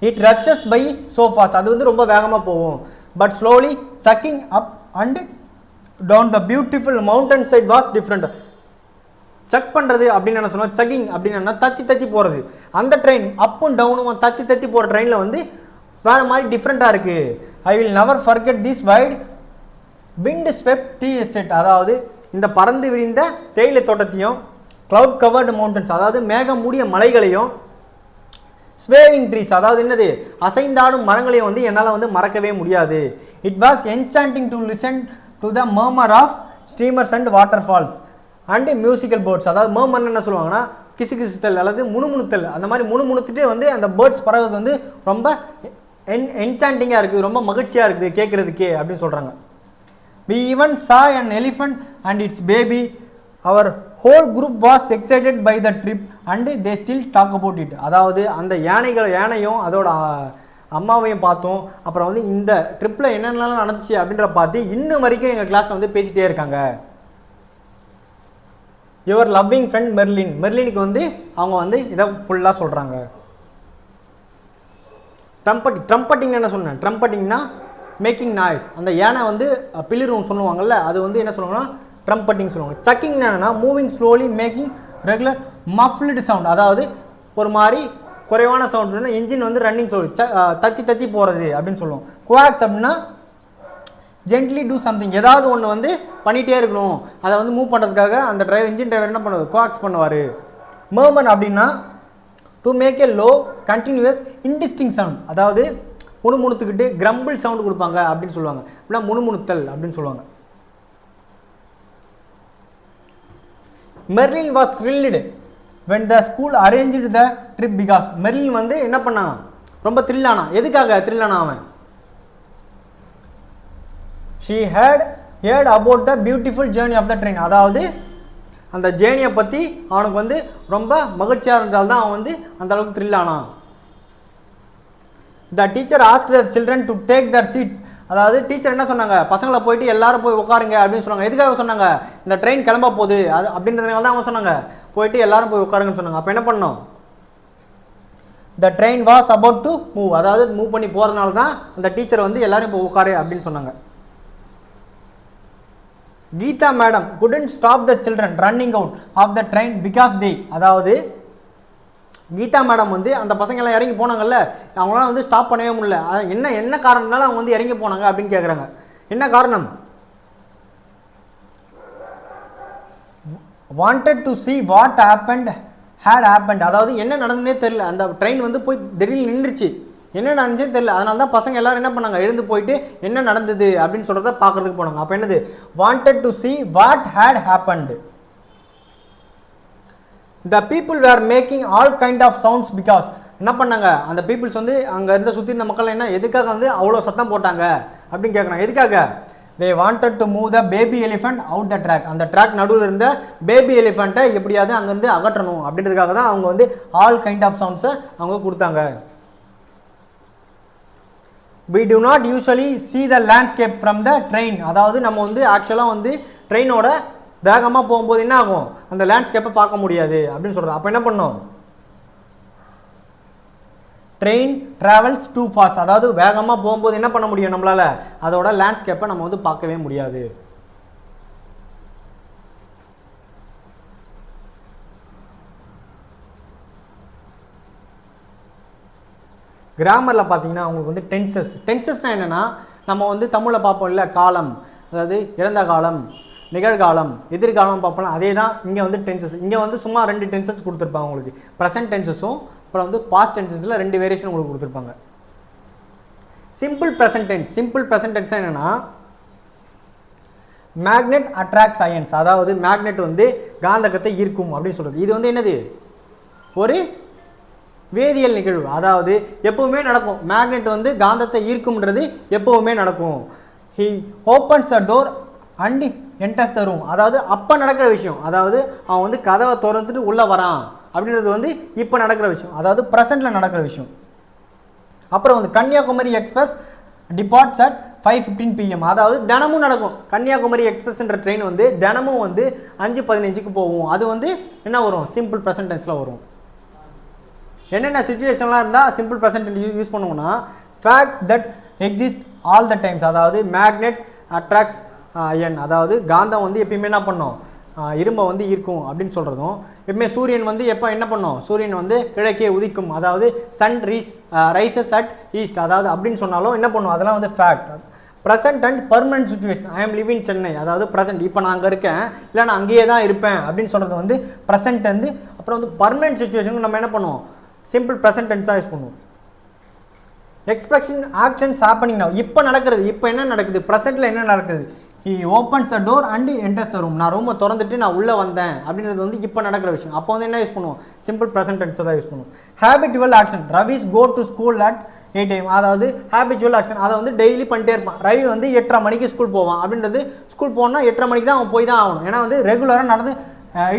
It rushes by so fast. அது வந்து ரொம்ப வேகமாக போகும். But slowly sucking up and down the beautiful mountain side was different. Check பண்ணுறது அப்படின்னு என்ன சொன்னால் சக்கிங் அப்படின்னு தத்தி போகிறது. அந்த ட்ரெயின் அப் அண்ட் டவுனும் தத்தி போகிற ட்ரெயினில் வந்து வேறு மாதிரி டிஃப்ரெண்ட்டாக இருக்குது. I will never forget this wide wind swept tea estate. அதாவது இந்த பறந்து விரிந்த தேயிலை தோட்டத்தையும் க்ளவுட் கவர்டு மவுண்டன்ஸ் அதாவது மேகம் மூடிய மலைகளையும் ஸ்வேவிங் ட்ரீஸ் அதாவது என்னது அசைந்தாடும் மரங்களையும் வந்து என்னால் வந்து மறக்கவே முடியாது. It was enchanting to listen to the murmur of streamers and waterfalls and musical birds. அதாவது மர்மர் என்ன சொல்லுவாங்கன்னா கிசுகிசுத்தல் அல்லது முணுமுணுத்தல் அந்த மாதிரி முணுமுணுத்துட்டு வந்து அந்த பேர்ட்ஸ் பறகுறது வந்து ரொம்ப என்சாண்டிங்காக இருக்குது ரொம்ப மகிழ்ச்சியாக இருக்குது கேட்குறதுக்கே அப்படின்னு சொல்கிறாங்க. We even saw an elephant and its baby. Our whole group was excited by the trip and they still talk about it. அதாவது அந்த யானையும் அதோட அம்மாவையும் பார்த்தோம். அப்புறம் வந்து இந்த ட்ரிப்பில் என்னென்னலாம் நடந்துச்சு அப்படின்ற பார்த்து இன்னும் வரைக்கும் எங்கள் கிளாஸில் வந்து பேசிகிட்டே இருக்காங்க. யுவர் லவ்விங் ஃப்ரெண்ட் மெர்லினுக்கு வந்து அவங்க வந்து இதை ஃபுல்லாக சொல்கிறாங்க. ட்ரம்பட்டிங் என்ன சொன்னேன் ட்ரம்பட்டிங்னா மேக்கிங் நாய்ஸ். அந்த யானை வந்து பிளிரும் சொல்லுவாங்கல்ல அது வந்து என்ன சொல்லுவாங்கன்னா ட்ரம்பட்டிங் சொல்லுவாங்க. சக்கிங் என்னன்னா moving slowly making regular muffled sound. அதாவது ஒரு மாதிரி குறைவான சவுண்ட் இன்ஜின் வந்து ரன்னிங் சொல்லி தத்தி போகிறது அப்படின்னு சொல்லுவோம். குவாக்ஸ் அப்படின்னா ஜென்ட்லி டூ சம்திங் ஏதாவது ஒன்று வந்து பண்ணிகிட்டே இருக்கணும் அதை வந்து மூவ் பண்ணுறதுக்காக அந்த இன்ஜின் டிரைவர் என்ன பண்ணுவார் குவாக்ஸ் பண்ணுவார். மர்மர் அப்படின்னா to make a low continuous indistinct sound அதாவது முணுமுணுத்துக்கிட்டு கிரம்பிள் சவுண்ட் கொடுப்பாங்க அப்படின்னு சொல்லுவாங்க. அப்படின்னா முணுமுணுத்தல் அப்படின்னு சொல்லுவாங்க. Merlin was thrilled when the school arranged the trip because Merlin வந்து என்ன பண்ணான் ரொம்ப த்ரில்லானா. எதுக்காக த்ரில்லானா அவன் she had heard about the beautiful journey of the train. அதாவது அந்த ஜேர்னியை பற்றி அவனுக்கு வந்து ரொம்ப மகிழ்ச்சியாக இருந்தால்தான் அவன் வந்து அந்த அளவுக்கு த்ரில்லானான். the teacher asked the children to take their seats. அதாவது டீச்சர் என்ன சொன்னாங்க, பசங்களை போயிட்டு எல்லாரும் போய் உட்காருங்க அப்படின்னு சொன்னாங்க. எதுக்காக சொன்னாங்க, இந்த ட்ரெயின் கிளம்ப போகுது அது அப்படின்றதுனால தான் அவங்க சொன்னாங்க போயிட்டு எல்லாரும் போய் உட்காருங்கன்னு சொன்னாங்க. அப்போ என்ன பண்ணோம், the train was about to move, அதாவது மூவ் பண்ணி போகிறதுனால தான் அந்த டீச்சர் வந்து எல்லாரும் போய் உட்காரு அப்படின்னு சொன்னாங்க. Geeta madam couldn't stop the children running out of the train because they, அதாவது கீதா மேடம் வந்து அந்த பசங்க எல்லாம் இறங்கி போனாங்கல்ல, அவங்களால வந்து ஸ்டாப் பண்ணவே முடியல. என்ன காரணம்னால அவங்க வந்து இறங்கி போனாங்க அப்படின்னு கேட்குறாங்க. என்ன காரணம், wanted to see what had happened, அதாவது என்ன நடந்துனே தெரியல. அந்த ட்ரெயின் வந்து போய் திடீர்னு நின்றுச்சு, என்ன நடந்துச்சுன்னு தெரியல. அதனால தான் பசங்க எல்லாரும் என்ன பண்ணாங்க, எழுந்து போயிட்டு என்ன நடந்தது அப்படின்னு சொல்கிறத பார்க்கறதுக்கு போனாங்க. அப்போ என்னது, wanted to see what had happened. The people were making all kind of sounds because, என்ன பண்ணாங்க அந்த பீப்புள்ஸ் வந்து அங்கே இருந்த சுற்றி இருந்த மக்கள் என்ன எதுக்காக வந்து அவ்வளோ சத்தம் போட்டாங்க அப்படின்னு கேட்குறாங்க. எதுக்காக, they wanted to move the baby elephant out the track, அந்த ட்ராக் நடுவில் இருந்த பேபி எலிஃபண்ட்டை எப்படியாவது அங்கேருந்து அகற்றணும் அப்படின்றதுக்காக தான் அவங்க வந்து ஆல் கைண்ட் ஆஃப் சவுண்ட்ஸை அவங்க கொடுத்தாங்க. we do not usually see the landscape from the train, அதாவது நம்ம வந்து ஆக்சுவலாக வந்து ட்ரெயினோட வேகமாக போகும்போது என்ன ஆகும், அந்த லேண்ட்ஸ்கேப்பை பார்க்க முடியாது அப்படின்னு சொல்கிறது. அப்போ என்ன பண்ணோம், ட்ரெயின் ட்ராவல்ஸ் டூ ஃபாஸ்ட், அதாவது வேகமாக போகும்போது என்ன பண்ண முடியும், நம்மளால் அதோட லேண்ட்ஸ்கேப்பை நம்ம வந்து பார்க்கவே முடியாது. கிராமரில் பார்த்தீங்கன்னா அவங்களுக்கு வந்து டென்சஸ்னால் என்னென்னா, நம்ம வந்து தமிழில் பார்ப்போம் இல்லை, காலம், அதாவது இறந்த காலம், நிகழ்காலம், எதிர்காலம் பார்ப்போம். அதே தான் இங்கே வந்து டென்சஸ். இங்கே வந்து சும்மா 2 டென்சஸ் கொடுத்துருப்பாங்க உங்களுக்கு, ப்ரெசன்ட் டென்சஸும் அப்புறம் வந்து பாஸ்ட் டென்சஸில் 2 வேரியேஷன் உங்களுக்கு கொடுத்துருப்பாங்க. சிம்பிள் ப்ரெசன்ட் டென்ஸ் என்னென்னா, மேக்னெட் அட்ராக்ட்ஸ் அயன்ஸ், அதாவது மேக்னெட் வந்து காந்தகத்தை ஈர்க்கும் அப்படின்னு சொல்கிறது. இது வந்து என்னது, ஒரு வேதியியல் நிகழ்வு, அதாவது எப்பவுமே நடக்கும். மேக்னெட் வந்து காந்தத்தை ஈர்க்கும்ன்றது எப்பவுமே நடக்கும். he opens the door and enters the room, அதாவது அப்போ நடக்கிற விஷயம், அதாவது அவன் வந்து கதவை திறந்துட்டு உள்ளே வரான் அப்படின்றது வந்து இப்போ நடக்கிற விஷயம், அதாவது ப்ரெசென்ட்டில் நடக்கிற விஷயம். அப்புறம் வந்து Kanyakumari express departs at 5:15 PM, அதாவது தினமும் நடக்கும். கன்னியாகுமரி எக்ஸ்பிரஸ்ன்ற ட்ரெயின் வந்து தினமும் வந்து 5:15 போகும். அது வந்து என்ன வரும், சிம்பிள் ப்ரெசன்ட் டென்ஸில் வரும். என்னென்ன சுச்சுவேஷன்லாம் இருந்தால் சிம்பிள் ப்ரெசன்ட் யூஸ் பண்ணுவோம்னா, fact that exist all the times, அதாவது மேக்னெட் அட்ராக்ட்ஸ் அயன், அதாவது காந்தம் வந்து எப்பயுமே என்ன பண்ணும், இரும்பை வந்து ஈர்க்கும் அப்படின்னு சொல்கிறதும். எப்பவுமே சூரியன் வந்து எப்போ என்ன பண்ணும், சூரியன் வந்து கிழக்கே உதிக்கும், அதாவது சன் ரைசஸ் அட் ஈஸ்ட், அதாவது அப்படின்னு சொன்னாலும் என்ன பண்ணும், அதெல்லாம் வந்து fact. Present and permanent situation, I am living Chennai, அதாவது ப்ரெசன்ட் இப்போ நான் அங்கே இருக்கேன், இல்லை நான் அங்கேயே தான் இருப்பேன் அப்படின்னு சொல்கிறது வந்து ப்ரெசன்ட் வந்து. அப்புறம் வந்து பர்மனன்ட் சுச்சுவேஷனுக்கு நம்ம என்ன பண்ணுவோம், சிம்பிள் ப்ரெசன்ட் டென்ஸாக யூஸ் பண்ணுவோம். எக்ஸ்பிரஷன் ஆக்ஷன்ஸ் ஹேப்பனிங் நவ், இப்போ நடக்கிறது, இப்போ என்ன நடக்குது, ப்ரெசென்ட்டில் என்ன நடக்குது, he opens the door and enters the room, நான் ரூமை திறந்துட்டு நான் உள்ளே வந்தேன் அப்படின்றது வந்து இப்போ நடக்கிற விஷயம். அப்போ வந்து என்ன யூஸ் பண்ணுவோம், சிம்பிள் ப்ரெசன்ட் டென்ஸை தான் யூஸ் பண்ணுவோம். Habitual action, Ravi's go to school at 8 AM, அதாவது ஹேபிச்சுவல் ஆக்ஷன், அதை வந்து டெய்லி பண்ணிட்டே இருப்பான். ரவி வந்து 8:30 மணிக்கு ஸ்கூல் போவான் அப்படின்றது, ஸ்கூல் போனால் 8:30 மணிக்கு தான் அவன் போய் தான் ஆகணும், ஏன்னா வந்து ரெகுலராக நடந்து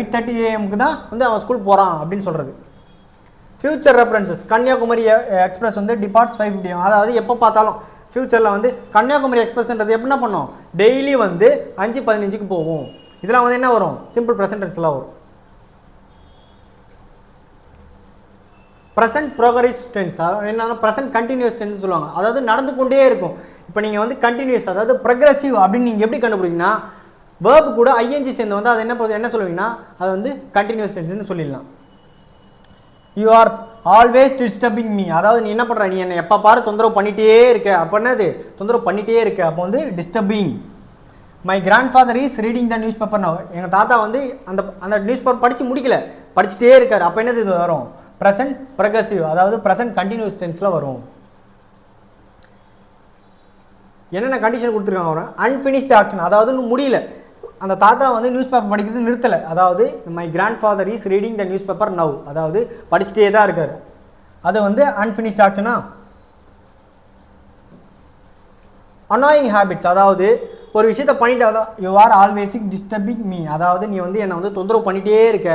8:30 AM தான் வந்து அவன் ஸ்கூல் போகிறான் அப்படின்னு சொல்கிறது. ஃபியூச்சர் ரெஃபரன்சஸ், கன்னியாகுமரி எக்ஸ்பிரஸ் வந்து டிபார்ட்ஸ் 5:50 AM, அதாவது எப்போ பார்த்தாலும் ஃபியூச்சரில் வந்து கன்னியாகுமரி எக்ஸ்பிரஸ்ன்றது எப்படின்னா பண்ணோம், டெய்லி வந்து 5:15 போகும். இதெல்லாம் வந்து என்ன வரும், சிம்பிள் ப்ரெசன்ட் டென்ஸ்லாம் வரும். ப்ரெசன்ட் ப்ரோக்ரஸ் டென்ஸ், என்னன்னா ப்ரெசன்ட் கண்டினியூஸ் டென்ஸ் சொல்லுவாங்க, அதாவது நடந்து கொண்டே இருக்கும். இப்போ நீங்கள் வந்து கண்டினியூஸ், அதாவது ப்ரொக்ரெசிவ் அப்படின்னு நீங்கள் எப்படி கண்டுபிடிங்கன்னா, வேர்பு கூட ஐஎன்ஜி சேர்ந்து வந்து அது என்ன சொல்லுவீங்கன்னா, அது வந்து கண்டினியூஸ் டென்ஸ்னு சொல்லிடலாம். You are always disturbing me, அதாவது நீ என்ன பண்ணுற, நீ என்னை எப்போ பாரு தொந்தரவு பண்ணிகிட்டே இருக்க, அப்போ என்னது தொந்தரவு பண்ணிகிட்டே இருக்க, அப்போ வந்து disturbing. My grandfather is reading the newspaper now, எங்கள் தாத்தா வந்து அந்த நியூஸ் பேப்பர் படித்து முடிக்கல, படிச்சுட்டே இருக்கார், அப்போ என்னது இது வரும், ப்ரெசன்ட் ப்ரொக்ரெசிவ், அதாவது ப்ரெசன்ட் கண்டினியூஸ் டென்ஸில் வரும். என்னென்ன கண்டிஷன் கொடுத்துருக்காங்க, வரும் அன்ஃபினிஷ்டு ஆக்ஷன், அதாவது இன்னும் முடியல, அந்த தாத்தா வந்து நியூஸ் பேப்பர் படிக்கிறது நிறுத்தலை, அதாவது my grandfather is reading the newspaper now, அதாவது படிச்சுட்டே தான் இருக்கார், அது வந்து அன்ஃபினிஷ்ட் ஆக்ஷனா. அனாயிங் ஹேபிட்ஸ், அதாவது ஒரு விஷயத்தை பண்ணிட்டு, you are always disturbing me, அதாவது நீ வந்து என்னை வந்து தொந்தரவு பண்ணிகிட்டே இருக்க,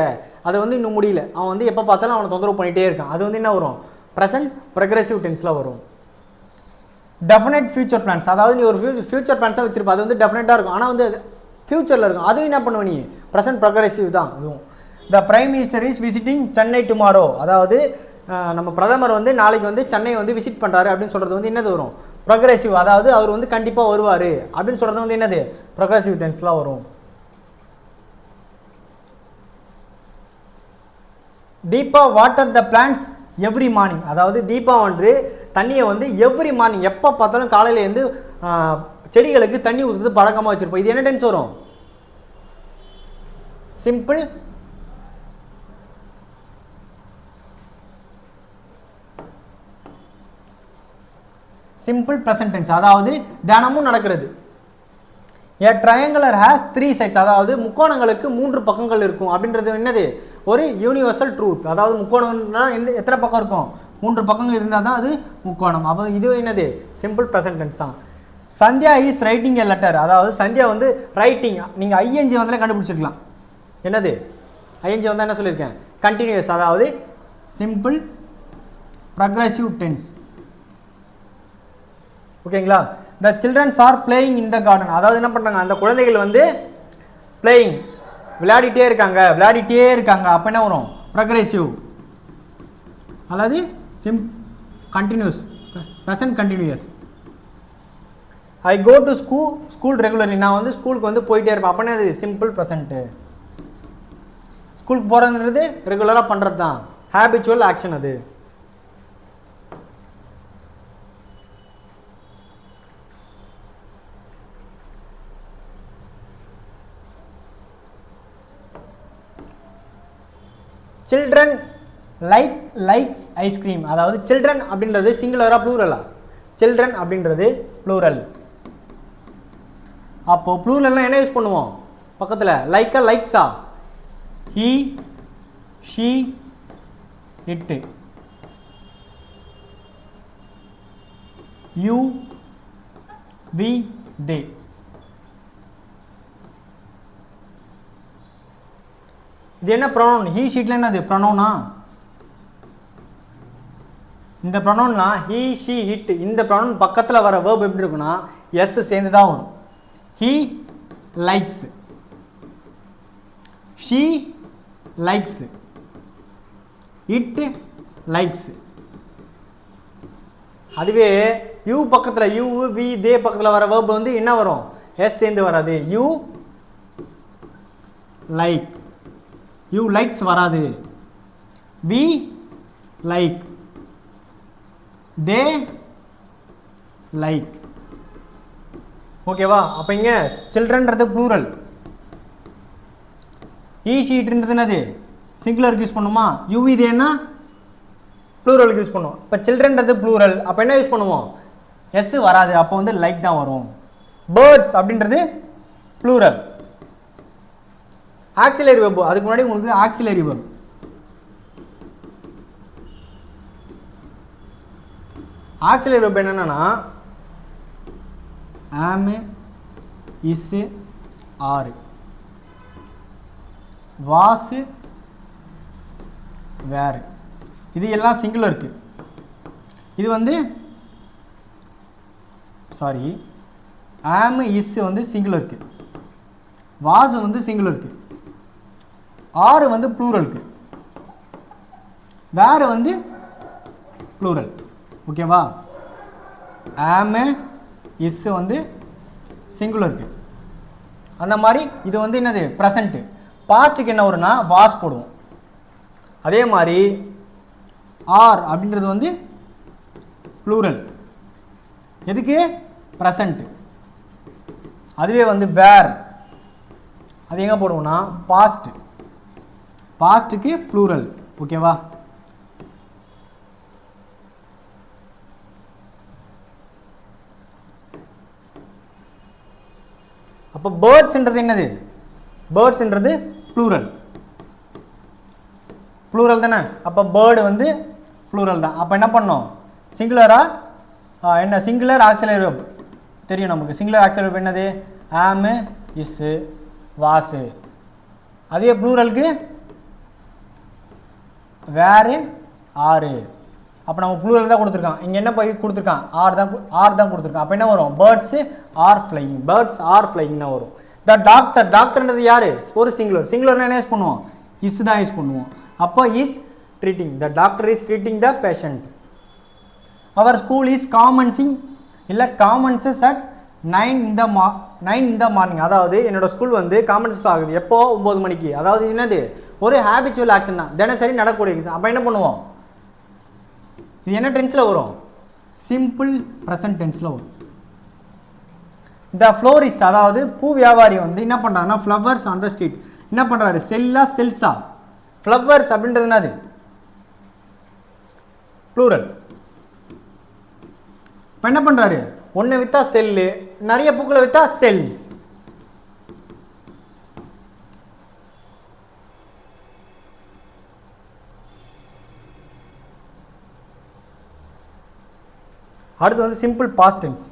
அது வந்து இன்னும் முடியல, அவன் வந்து எப்போ பார்த்தாலும் அவனை தொந்தரவு பண்ணிகிட்டே இருக்கான், அது வந்து என்ன வரும், ப்ரெசன்ட் ப்ரொக்ரெசிவ் டென்ஸில் வரும். டெஃபினைட் ஃபியூச்சர் பிளான்ஸ், அதாவது நீ ஒரு ஃபியூச்சர் பிளான்ஸாக வச்சிருப்ப, அது வந்து டெஃபினட்டாக இருக்கும், ஆனால் வந்து ஃபியூச்சரில் இருக்கும். அதுவும் என்ன பண்ணுவ நீ, ப்ரெசன்ட் ப்ரொக்ரெசிவ் தான் இதுவும். த prime minister is visiting Chennai tomorrow, அதாவது நம்ம பிரதமர் வந்து நாளைக்கு வந்து சென்னை வந்து விசிட் பண்ணுறாரு அப்படின்னு சொல்கிறது வந்து என்னது வரும், ப்ரொக்ரெசிவ். அதாவது அவர் வந்து கண்டிப்பாக வருவார் அப்படின்னு சொல்கிறது வந்து என்னது, ப்ரொக்ரெசிவ் டென்ஸ்லாம் வரும். தீபா வாட்டர் த பிளான்ட்ஸ் எவ்ரி மார்னிங், அதாவது தீபா வந்து தண்ணியை வந்து எவ்ரி மார்னிங் எப்போ பார்த்தாலும் காலையில் இருந்து செடிகளுக்கு தண்ணி ஊற்றுறது பழக்கமாக வச்சுருப்போம். இது என்ன டென்ஸ் வரும், சிம்பிள் சிம்பிள் ப்ரெசன்ட் டென்ஸ், அதாவது தினமும் நடக்கிறது. A triangular has 3 sides, அதாவது முக்கோணங்களுக்கு 3 பக்கங்கள் இருக்கும் அப்படின்றது என்னது, ஒரு யூனிவர்சல் ட்ரூத். அதாவது முக்கோணம்னா எத்தனை பக்கம் இருக்கும், 3 பக்கங்கள் இருந்தால் தான் அது முக்கோணம். அப்போ இது என்னது, சிம்பிள் ப்ரெசன்ட் டென்ஸ் தான். Sandhya is writing a letter, அதாவது சந்தியா வந்து ரைட்டிங், நீங்கள் ஐஎன்ஜி வந்தாலே கண்டுபிடிச்சிருக்கலாம். என்னது ஐஎன்ஜி வந்தால் என்ன சொல்லியிருக்கேன், கண்டினியூஸ், அதாவது சிம்பிள் ப்ரொக்ரெசிவ் டென்ஸ். ஓகேங்களா. The children are playing in the garden, அதாவது என்ன பண்ணுறாங்க, அந்த குழந்தைகள் வந்து playing விளையாடிட்டே இருக்காங்க. அப்போ என்ன வரும், ப்ரொக்ரெசிவ், அதாவது continuous, present continuous. I go to school regularly, நான் வந்து ஸ்கூலுக்கு வந்து போயிட்டே இருப்பேன். அப்போ என்ன, சிம்பிள் ப்ரெசன்ட்டு. ஸ்கூலுக்கு போகிறதுன்றது ரெகுலராக பண்ணுறது தான், ஹேபிச்சுவல் ஆக்ஷன் அது. சில்ட்ரன் லைக்ஸ் ஐஸ்கிரீம், அதாவது சில்ட்ரன் அப்படின்றது சிங்குலரா ப்ளூரலா, சில்ட்ரன் அப்படின்றது ப்ளூரல். அப்போ ப்ளூரல்னா என்ன யூஸ் பண்ணுவோம் பக்கத்தில், லைக்கா லைக்ஸா, he she it, you we they. இது என்ன ப்ரொனவுன், ஹீ ஷீட்ல என்னது ப்ரொனவுனா, இந்த ப்ரொனவுன்னா ஹீ ஷீ ஹிட், இந்த ப்ரொனவுன் பக்கத்தில் வர வேர்ப் எப்படி இருக்குன்னா எஸ் சேர்ந்து தான் வரும். He likes, she likes, it likes. அதுவே யூ பக்கத்தில், யூ வி தே பக்கத்தில் வர வேர்ப் வந்து என்ன வரும், எஸ் சேர்ந்து வராது. யூ லைக், யூ லைக்ஸ் வராது. We like, they like. ஓகேவா. அப்போ இங்கே சில்ட்ரன்றது ப்ளூரல், ஈ ஷீட்ன்றது என்னது சிங்குலருக்கு யூஸ் பண்ணுமா, யூவி தேன்னா ப்ளூரலுக்கு யூஸ் பண்ணுவோம். இப்போ சில்ட்ரன்றது ப்ளூரல், அப்போ என்ன யூஸ் பண்ணுவோம், எஸ் வராது, அப்போ வந்து லைக் தான் வரும். பேர்ட்ஸ் அப்படின்றது ப்ளூரல், ஆக்சிலரி வெர்ப், அதுக்கு முன்னாடி உங்களுக்கு ஆக்சிலரி வெர்ப். ஆக்சிலரி வெர்ப் என்னன்னா ஆம், இஸ், ஆர், வாஸ், வேர், இது எல்லாம் சிங்குலருக்கு. இது வந்து சாரி, ஆம் இஸ் வந்து சிங்குலருக்கு, வாஸ் வந்து சிங்குலருக்கு, ஆறு வந்து ப்ளூரலுக்கு, வேறு வந்து ப்ளூரல். ஓகேவா. ஆம் இஸ் வந்து சிங்குலருக்கு. அந்த மாதிரி இது வந்து என்னது ப்ரெசண்ட்டு. பாஸ்ட்டுக்கு என்ன வரும்னா வாஸ் போடுவோம். அதே மாதிரி ஆர் அப்படின்றது வந்து ப்ளூரல், எதுக்கு ப்ரெசண்ட்டு. அதுவே வந்து வேர், அது எங்கே போடுவோம்னா பாஸ்ட், பாஸ்ட்டுக்கு ப்ளூரல். ஓகேவா. அப்போ பேர்ட்ஸ்ன்றது என்னது, பேர்ட்ஸ்ன்றது ப்ளூரல், ப்ளூரல் தானே. அப்போ பேர்டு வந்து ப்ளூரல் தான். அப்போ என்ன பண்ணோம், சிங்குலரா என்ன, சிங்குலர் ஆக்சிலரி வெர்ப் தெரியும் நமக்கு. சிங்குலர் ஆக்சிலரி வெர்ப் என்னது, ஆம், இஸ், வாஸ். அதே ப்ளூரலுக்கு வேறு, ஆறு. அப்போ நம்ம ப்ளூரல் தான் கொடுத்துருக்கான். இங்கே என்ன போய் கொடுத்துருக்கான்? ஆர் தான் கொடுத்துருக்கான். அப்போ என்ன வரும்? Birds are flying. Birds are ஃப்ளையிங்னா வரும். த டாக்டர், டாக்டர்ன்றது யார்? ஒரு சிங்குலர். சிங்குலர்னா என்ன யூஸ் பண்ணுவோம்? இஸ் தான் யூஸ் பண்ணுவோம். அப்போ is treating. The doctor is treating the patient. Our school is commencing இல்லை commences at 9 in the morning. அதாவது என்னோட ஸ்கூல் வந்து காமன்சஸ் ஆகுது எப்போ? 9 மணிக்கு. அதாவது என்னது? ஒரு ஹேபிச்சுவல் ஆக்ஷன் தான், தினசரி நடக்கக்கூடிய. அப்போ என்ன பண்ணுவோம்? இது என்ன டென்ஸில் வரும்? சிம்பிள் ப்ரெசன்ட் டென்ஸில் வரும். த ஃப்ளோரிஸ்ட், அதாவது பூ வியாபாரி வந்து என்ன பண்ணுறாங்கன்னா ஃப்ளவர்ஸ் ஆன் த ஸ்ட்ரீட். என்ன பண்ணுறாரு? செல்லா செல்ஸா? ஃப்ளவர்ஸ் அப்படின்றது என்னது? ப்ளூரல். இப்போ என்ன பண்ணுறாரு? ஒன்று விற்றா செல்லு, நிறைய பூக்களை விற்றா செல்ஸ். அடுத்து வந்து simple past tense.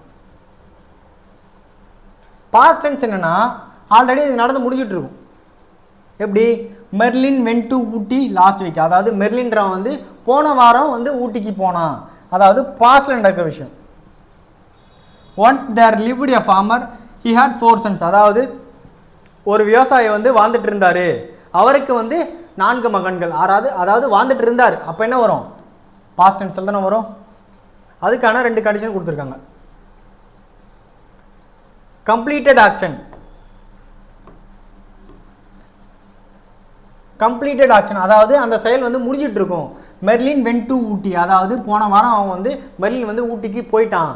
Past tense என்னன்னா ஆல்ரெடி இது நடந்து முடிஞ்சிட்டு இருக்கும். எப்படி? Merlin went to Ooty last week. அதாவது மெர்லின்றவன் வந்து போன வாரம் வந்து ஊட்டிக்கு போனான். அதாவது பாஸ்ட்ல நடக்கிற விஷயம். Once there lived a farmer he had 4 sons. அதாவது ஒரு விவசாயி வந்து வாழ்ந்துட்டு இருந்தாரு, அவருக்கு வந்து 4 மகன்கள். அதாவது வாழ்ந்துட்டு இருந்தார். அப்போ என்ன வரும்? பாஸ்ட் டென்ஸ்ல தானே வரும். அதுக்கான 2 கண்டிஷன் கொடுத்துருக்காங்க. Completed action. கம்ப்ளீட்டட் ஆக்ஷன் அதாவது அந்த செயல் வந்து முடிஞ்சிட்டு இருக்கும். மெர்லின் வென்ட் டு ஊட்டி, அதாவது போன வாரம் அவன் வந்து மெர்லின் வந்து ஊட்டிக்கு போயிட்டான்.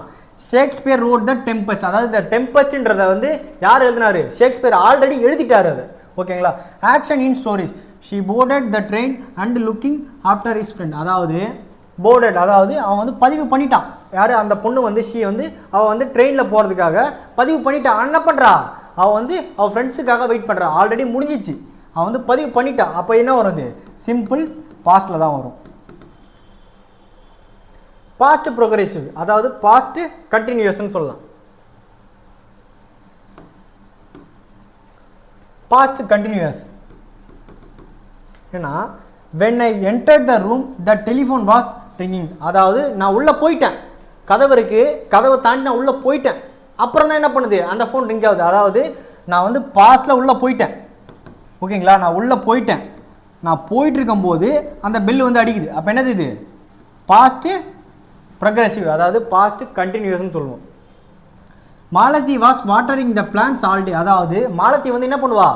ஷேக்ஸ்பியர் ரோட் த டெம்பஸ்ட், அதாவது இந்த டெம்பஸ்ட்ன்றதை வந்து யார் எழுதினாரு? ஷேக்ஸ்பியர் ஆல்ரெடி எழுதிட்டாரு அது. ஓகேங்களா? Action in stories. She boarded the train and looking after his friend. அதாவது போர்டட், அதாவது அவன் வந்து பதிவு பண்ணிட்டான். யார்? அந்த பொண்ணு வந்து ஷீ வந்து அவள் வந்து ட்ரெயினில் போகிறதுக்காக பதிவு பண்ணிட்டான். என்ன பண்ணுறா? அவள் வந்து அவள் ஃப்ரெண்ட்ஸுக்காக வெயிட் பண்ணுறா. ஆல்ரெடி முடிஞ்சிச்சு, அவன் வந்து பதிவு பண்ணிட்டா. அப்போ என்ன வருது? சிம்பிள் பாஸ்டில் தான் வரும். பாஸ்ட் ப்ரோக்ரெசிவ், அதாவது பாஸ்ட் கண்டினியூஸ்ன்னு சொல்லலாம். பாஸ்ட் கண்டினியூஸ் ஏன்னா when I entered the room the telephone was ringing. அதாவது நான் உள்ளே போயிட்டேன், கதவு இருக்கு, கதவை தாண்டி நான் உள்ளே போயிட்டேன், அப்புறம் தான் என்ன பண்ணுது? அந்த ஃபோன் ரிங் ஆகுது. அதாவது நான் வந்து பாஸ்டில் உள்ளே போயிட்டேன். ஓகேங்களா? நான் உள்ளே போயிட்டேன், நான் போயிட்டு இருக்கும்போது அந்த பெல் வந்து அடிக்குது. அப்போ என்னது? இது பாஸ்ட்டு ப்ரொக்ரெசிவ், அதாவது பாஸ்ட் கண்டினியூஸ்ன்னு சொல்லுவோம். Malathi was watering the plants all day. அதாவது மாலதி வந்து என்ன பண்ணுவா?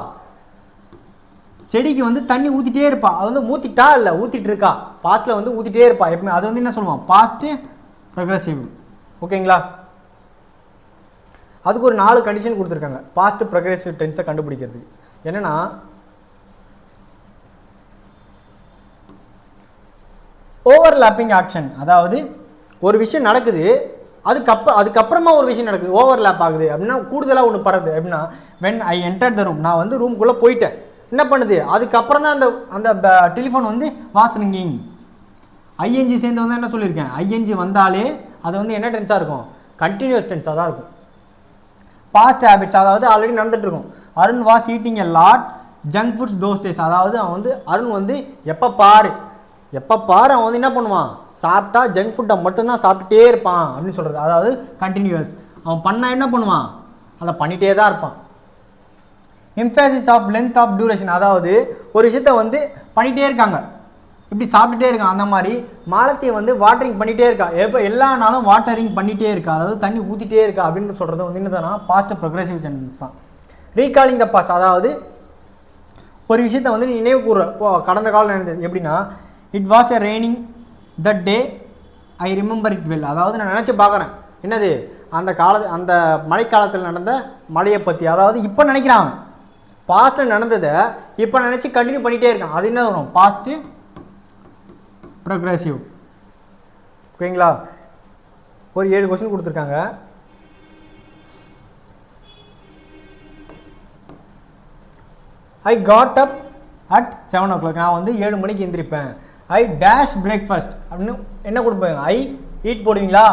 செடிக்கு வந்து தண்ணி ஊற்றிட்டே இருப்பா. அது வந்து ஊற்றிட்டா இல்லை, ஊற்றிட்டு இருக்கா. பாஸ்ட்டில் வந்து ஊற்றிட்டே இருப்பா எப்பவுமே. அது வந்து என்ன சொல்லுவோம்? Past progressive. ஓகேங்களா? அதுக்கு ஒரு 4 கண்டிஷன் கொடுத்துருக்காங்க பாஸ்ட் ப்ரொக்ரெசிவ் டென்ஸை கண்டுபிடிக்கிறதுக்கு. என்னன்னா ஓவர்லாப்பிங் ஆக்ஷன், அதாவது ஒரு விஷயம் நடக்குது, அதுக்கப்புறமா ஒரு விஷயம் நடக்குது, ஓவர்லாப் ஆகுது அப்படின்னா கூடுதலாக ஒன்று பறகுது. அப்படின்னா when I entered the room, நான் வந்து ரூம்குள்ளே போயிட்டேன், என்ன பண்ணுது? அதுக்கப்புறம் தான் அந்த டெலிஃபோன் வந்து வாஸ் ரிங்கிங். ஐஎன்ஜி சேர்ந்து வந்து என்ன சொல்லியிருக்கேன்? ஐஎன்ஜி வந்தாலே அது வந்து என்ன டென்ஸாக இருக்கும்? கண்டினியூஸ் டென்ஸாக தான் இருக்கும். பாஸ்ட் ஹேபிட்ஸ், அதாவது ஆல்ரெடி நடந்துட்டு இருக்கும். Arun was eating a lot junk foods those days. அதாவது அவன் வந்து அருண் வந்து எப்போ பாரு அவன் வந்து என்ன பண்ணுவான்? சாப்பிட்டா ஜங்க் ஃபுட்டை மட்டும்தான் சாப்பிட்டுட்டே இருப்பான் அப்படின்னு சொல்கிறது. அதாவது கண்டினியூஸ். அவன் பண்ணால் என்ன பண்ணுவான்? அதை பண்ணிகிட்டே தான் இருப்பான். Mphasis of length of duration, அதாவது ஒரு விஷயத்த வந்து பண்ணிகிட்டே இருக்காங்க, இப்படி சாப்பிட்டுட்டே இருக்கான். அந்த மாதிரி மாலத்தியை வந்து வாட்டரிங் பண்ணிகிட்டே இருக்கா. எல்லா நாளும் வாட்டரிங் பண்ணிகிட்டே இருக்கா, அதாவது தண்ணி ஊற்றிட்டே இருக்கா அப்படின்னு சொல்கிறது வந்து என்னதுன்னா பாஸ்ட் ப்ரொக்ரெசிவ் சென்டென்ஸ் தான். ரீகாலிங் த பாஸ்ட், அதாவது ஒரு விஷயத்த வந்து நீ நினைவு கூற கடந்த காலம் நடந்தது. எப்படின்னா it was a raining that day I remember it well. அதாவது நான் நினச்சி பார்க்குறேன் என்னது அந்த மழைக்காலத்தில் நடந்த மழையை பற்றி. அதாவது இப்போ நினைக்கிறான், பாஸ்ட்டில் நடந்ததை இப்போ நினச்சி கண்டினியூ பண்ணிகிட்டே இருக்கான். அது என்ன வரும்? Past progressive. ஓகேங்களா? ஒரு 7 கொஸ்டின் கொடுத்துருக்காங்க. I got up at 7 o'clock. நான் வந்து 7 மணிக்கு எந்திரிப்பேன். ஐ டேஷ் பிரேக்ஃபாஸ்ட் அப்படின்னு என்ன கொடுப்பேன்? ஐ ஈட் போடுவீங்களா?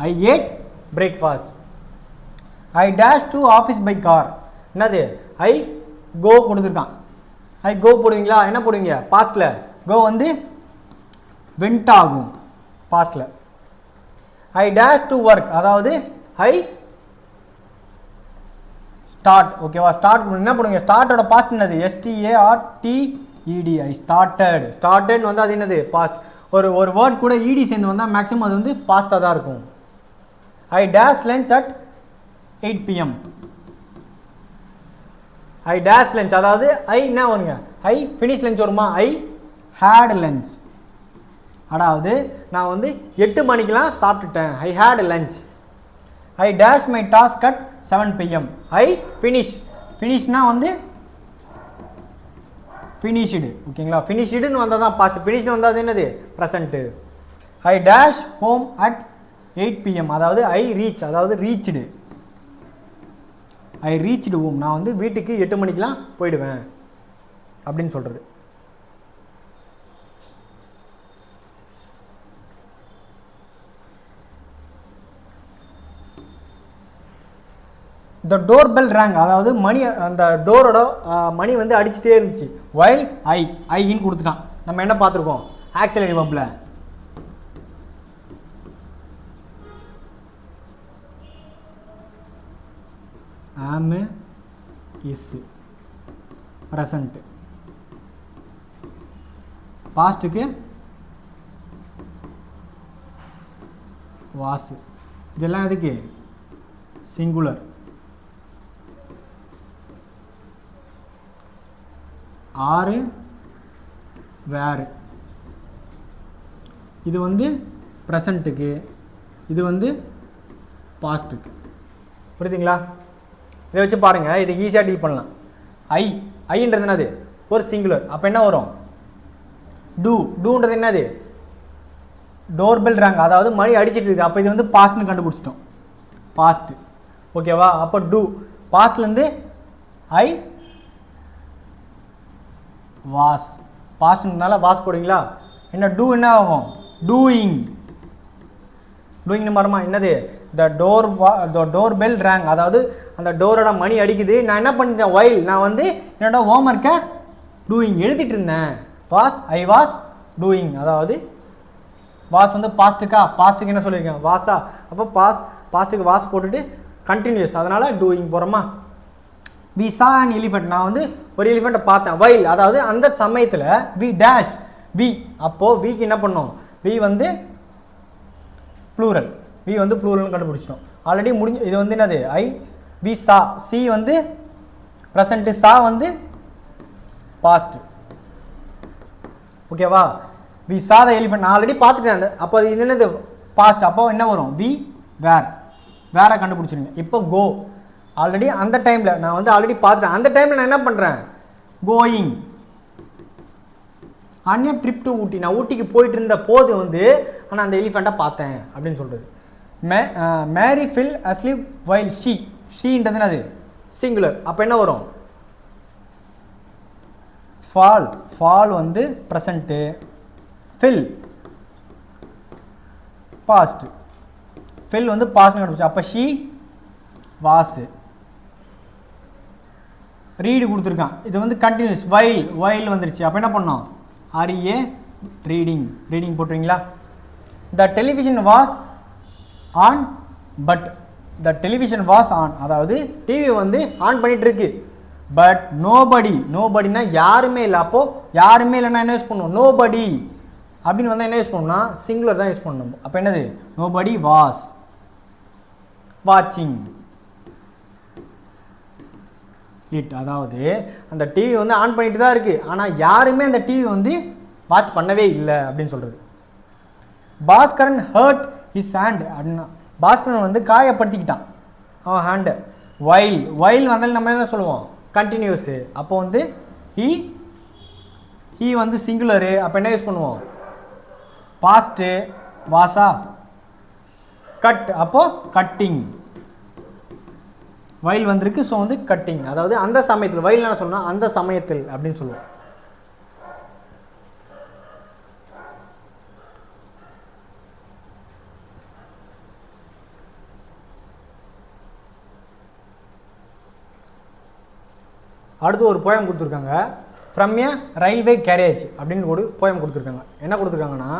I ate breakfast. I dash to office by car. என்னது? ஐ கோ கொடுத்துருக்கான். ஐ கோ போடுவீங்களா? என்ன போடுவீங்க? பாஸ்டில் கோ வந்து went ஆகும் பாஸ்ட்ல. I dash to work அதாவது I start. ஓகேவா? ஸ்டார்ட் என்ன பண்ணுங்க, ஸ்டார்ட்டோட பாஸ்ட் என்னது? STARTED. I started. started வந்து அது என்னது? பாஸ்ட். ஒரு வேர்ட் கூட ed சேர்ந்து வந்தால் மேக்ஸிமம் அது வந்து பாஸ்டாக தான் இருக்கும். I dash lunch at 8 PM. I dash lunch அதாவது I என்ன வருங்க? I finish lunch வருமா? I had lunch. அதாவது நான் வந்து 8 மணிக்கெலாம் சாப்பிட்டுட்டேன். I had lunch. I dash my task at 7 PM. I finishனா வந்து finished. ஓகேங்களா? finishedனு வந்தால் தான் பாஸ்ட், finished வந்தால் அது என்னது? Present. I dash home at 8 PM அதாவது I reach அதாவது reached. I reached home நான் வந்து வீட்டுக்கு 8 மணிக்கெலாம் போயிடுவேன் அப்படின்னு சொல்கிறது. The doorbell rang அதாவது மணி, அந்த டோரோட மணி வந்து அடிச்சுட்டே இருந்துச்சு. while I இன் கொடுத்துட்டான். நம்ம என்ன பார்த்துருக்கோம்? ஆக்சிலரி வெர்ப்ல am is present, பாஸ்ட்டுக்கு was. இதெல்லாம் எதுக்கு? சிங்குலர். ஆறு வேறு. இது வந்து ப்ரெசண்ட்டுக்கு, இது வந்து பாஸ்ட்டுக்கு. புரியுதுங்களா? இதை வச்சு பாருங்கள், இது ஈஸியாக டீல் பண்ணலாம். ஐன்றது என்னது? ஒரு சிங்குலர். அப்போ என்ன வரும்? டூன்றது என்னது? டோர்பெல் ரேங் அதாவது மணி அடிச்சிட்டு இருக்கு. அப்போ இது வந்து பாஸ்ட்னு கண்டுபிடிச்சிட்டோம். பாஸ்ட்டு. ஓகேவா? அப்போ பாஸ்ட்லேருந்து ஐ வாஸ். பாஸ்ட்னால வாஸ் போடுவீங்களா? என்ன என்ன ஆகும்? டூயிங் மாறுமா? என்னது? த டோர் பெல் ரேங் அதாவது அந்த டோரோட மணி அடிக்குது. நான் என்ன பண்ணிட்டேன்? வைல் நான் வந்து என்னோட ஹோம்ஒர்க்கை டூயிங் எழுதிட்டு இருந்தேன். ஐ வாஸ் டூயிங் அதாவது வாஸ் வந்து பாஸ்ட்டுக்கு என்ன சொல்லியிருக்கேன்? வாஸா. அப்போ பாஸ்ட்டுக்கு வாஸ் போட்டுட்டு கண்டினியூஸ், அதனால் டூயிங் போகிறோமா? வி சா அண்ட் எலிஃபெண்ட் நான் வந்து ஒரு எலிஃபெண்ட்டை பார்த்தேன். வைல் அதாவது அந்த சமயத்தில் வி டேஷ் வி. அப்போது விக்கு என்ன பண்ணோம்? வி வந்து ப்ளூரல். வி வந்து ப்ளூரல்னு கண்டுபிடிச்சிட்டோம். ஆல்ரெடி முடிஞ்சு. இது வந்து என்னது? We saw. சி வந்து ப்ரெசண்ட்டு, சா வந்து பாஸ்ட். ஓகேவா? வி சா த எலிஃபெண்ட் நான் ஆல்ரெடி பார்த்துட்டேன். அப்போ இது என்னது? பாஸ்ட். அப்போ என்ன வரும்? வி வேற கண்டுபிடிச்சிருங்க. இப்போ கோ ஆல்ரெடி அந்த டைமில் நான் வந்து ஆல்ரெடி பார்த்துட்டேன். அந்த டைமில் நான் என்ன பண்ணுறேன்? Going on a trip to Ooty. நான் ஊட்டிக்கு போயிட்டு இருந்த போது வந்து ஆனால் அந்த எலிஃபெண்ட்டை பார்த்தேன் அப்படின்னு சொல்கிறது. மேரி ஃபில் அஸ்லீப் வைல் ஷீன்றது என்னது? சிங்குலர். அப்போ என்ன வரும்? ஃபால் வந்து ப்ரெசண்ட்டு, ஃபில் பாஸ்ட். ஃபில் வந்து பாஸ்ட் கண்டுபிடிச்சு. அப்போ ஷீ வாஸு. ரீடு கொடுத்துருக்கான். இது வந்து கண்டினியூஸ். வைல் வந்துருச்சு. அப்போ என்ன பண்ணோம்? ஆர்ஏ ரீடிங் போட்டுருவீங்களா? The television was on but the television was on அதாவது டிவி வந்து ஆன் பண்ணிட்டு இருக்கு. பட் நோபடினா யாருமே இல்லை. அப்போது யாருமே இல்லைன்னா என்ன யூஸ் பண்ணுவோம்? நோபடி அப்படின்னு வந்தால் என்ன யூஸ் பண்ணணும்னா சிங்குலர் தான் யூஸ் பண்ணணும். அப்போ என்னது? நோபடி வாஸ் வாட்சிங் இட். அதாவது அந்த டிவி வந்து ஆன் பண்ணிட்டு தான் இருக்குது, ஆனால் யாருமே அந்த டிவி வந்து வாட்ச் பண்ணவே இல்லை அப்படின்னு சொல்கிறது. பாஸ்கரன் ஹர்ட் ஹிஸ் ஹேண்ட் அப்படின்னா பாஸ்கரன் வந்து காயப்படுத்திக்கிட்டான் அவன் ஹேண்டை. வைல் வந்தாலும் நம்ம என்ன சொல்லுவோம்? கண்டினியூஸு. அப்போ வந்து ஹீ வந்து சிங்குலரு. அப்போ என்ன யூஸ் பண்ணுவோம்? பாஸ்ட்டு வாசா. கட் அப்போது கட்டிங். வைல் வந்திருக்கு. ஸோ வந்து கட்டிங் அதாவது அந்த சமயத்தில். வைல் என்ன சொல்லணும்? அந்த சமயத்தில் அப்படின்னு சொல்லுவோம். அடுத்து ஒரு போயம் கொடுத்துருக்காங்க. ஃப்ரம் எ ரயில்வே கேரேஜ் அப்படின்னு ஒரு போயம் கொடுத்துருக்காங்க. என்ன கொடுத்துருக்காங்கன்னா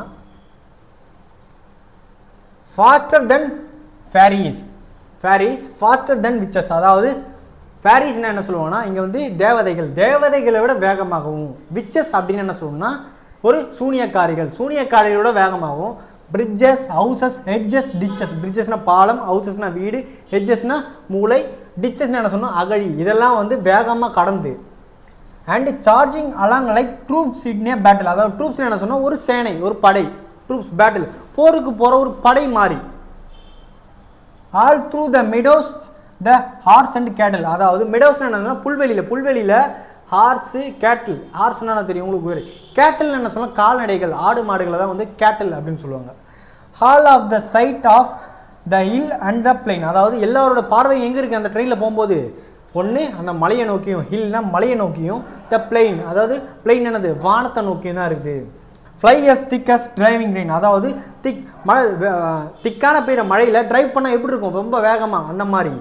faster than Faris faster than witches. அதாவது ஃபேரிஸ்னா என்ன சொல்லுவாங்கன்னா இங்கே வந்து தேவதைகளை விட வேகமாகவும், விச்சஸ் அப்படின்னு என்ன சொல்லணும்னா ஒரு சூனியக்காரிகளோட வேகமாகவும், பிரிட்ஜஸ், ஹவுசஸ், ஹெட்ஜஸ், டிச்சஸ். பிரிட்ஜஸ்னா பாலம், ஹவுசஸ்னா வீடு, ஹெட்ஜஸ்னா மூளை, டிச்சஸ்னா என்ன சொல்லணும் அகழி. இதெல்லாம் வந்து வேகமாக கடந்து and charging along like troops in A battle. அதாவது ட்ரூப்ஸ் என்ன சொன்னால் ஒரு சேனை, ஒரு படை. ட்ரூப்ஸ் பேட்டில் போருக்கு போகிற ஒரு படை மாறி. All through the meadows the horse and cattle. அதாவது மிடோஸ்னா என்னன்னா புல்வெளியில் ஹார்ஸு கேட்டில். ஹார்ஸ்னா தெரியும் உங்களுக்கு, கேட்டில் என்ன சொல்லலாம் கால்நடைகள், ஆடு மாடுகளை தான் வந்து கேட்டில் அப்படின்னு சொல்லுவாங்க. Hall of the side of the hill and the plain. அதாவது எல்லாரோட பார்வை எங்கே இருக்குது அந்த ட்ரெயினில் போகும்போது, ஒன்று அந்த மலையை நோக்கியும், ஹில்னா மலையை நோக்கியும், த பிளைன் அதாவது பிளைன் என்னது வானத்தை நோக்கியும் தான் இருக்குது. ஃப்ளை எஸ் திக் அஸ் டிரைவிங் ரெயின். அதாவது திக்கான பெய்கிற மழையில் டிரைவ் பண்ணால் எப்படி இருக்கும் ரொம்ப வேகமாக, அந்த மாதிரி.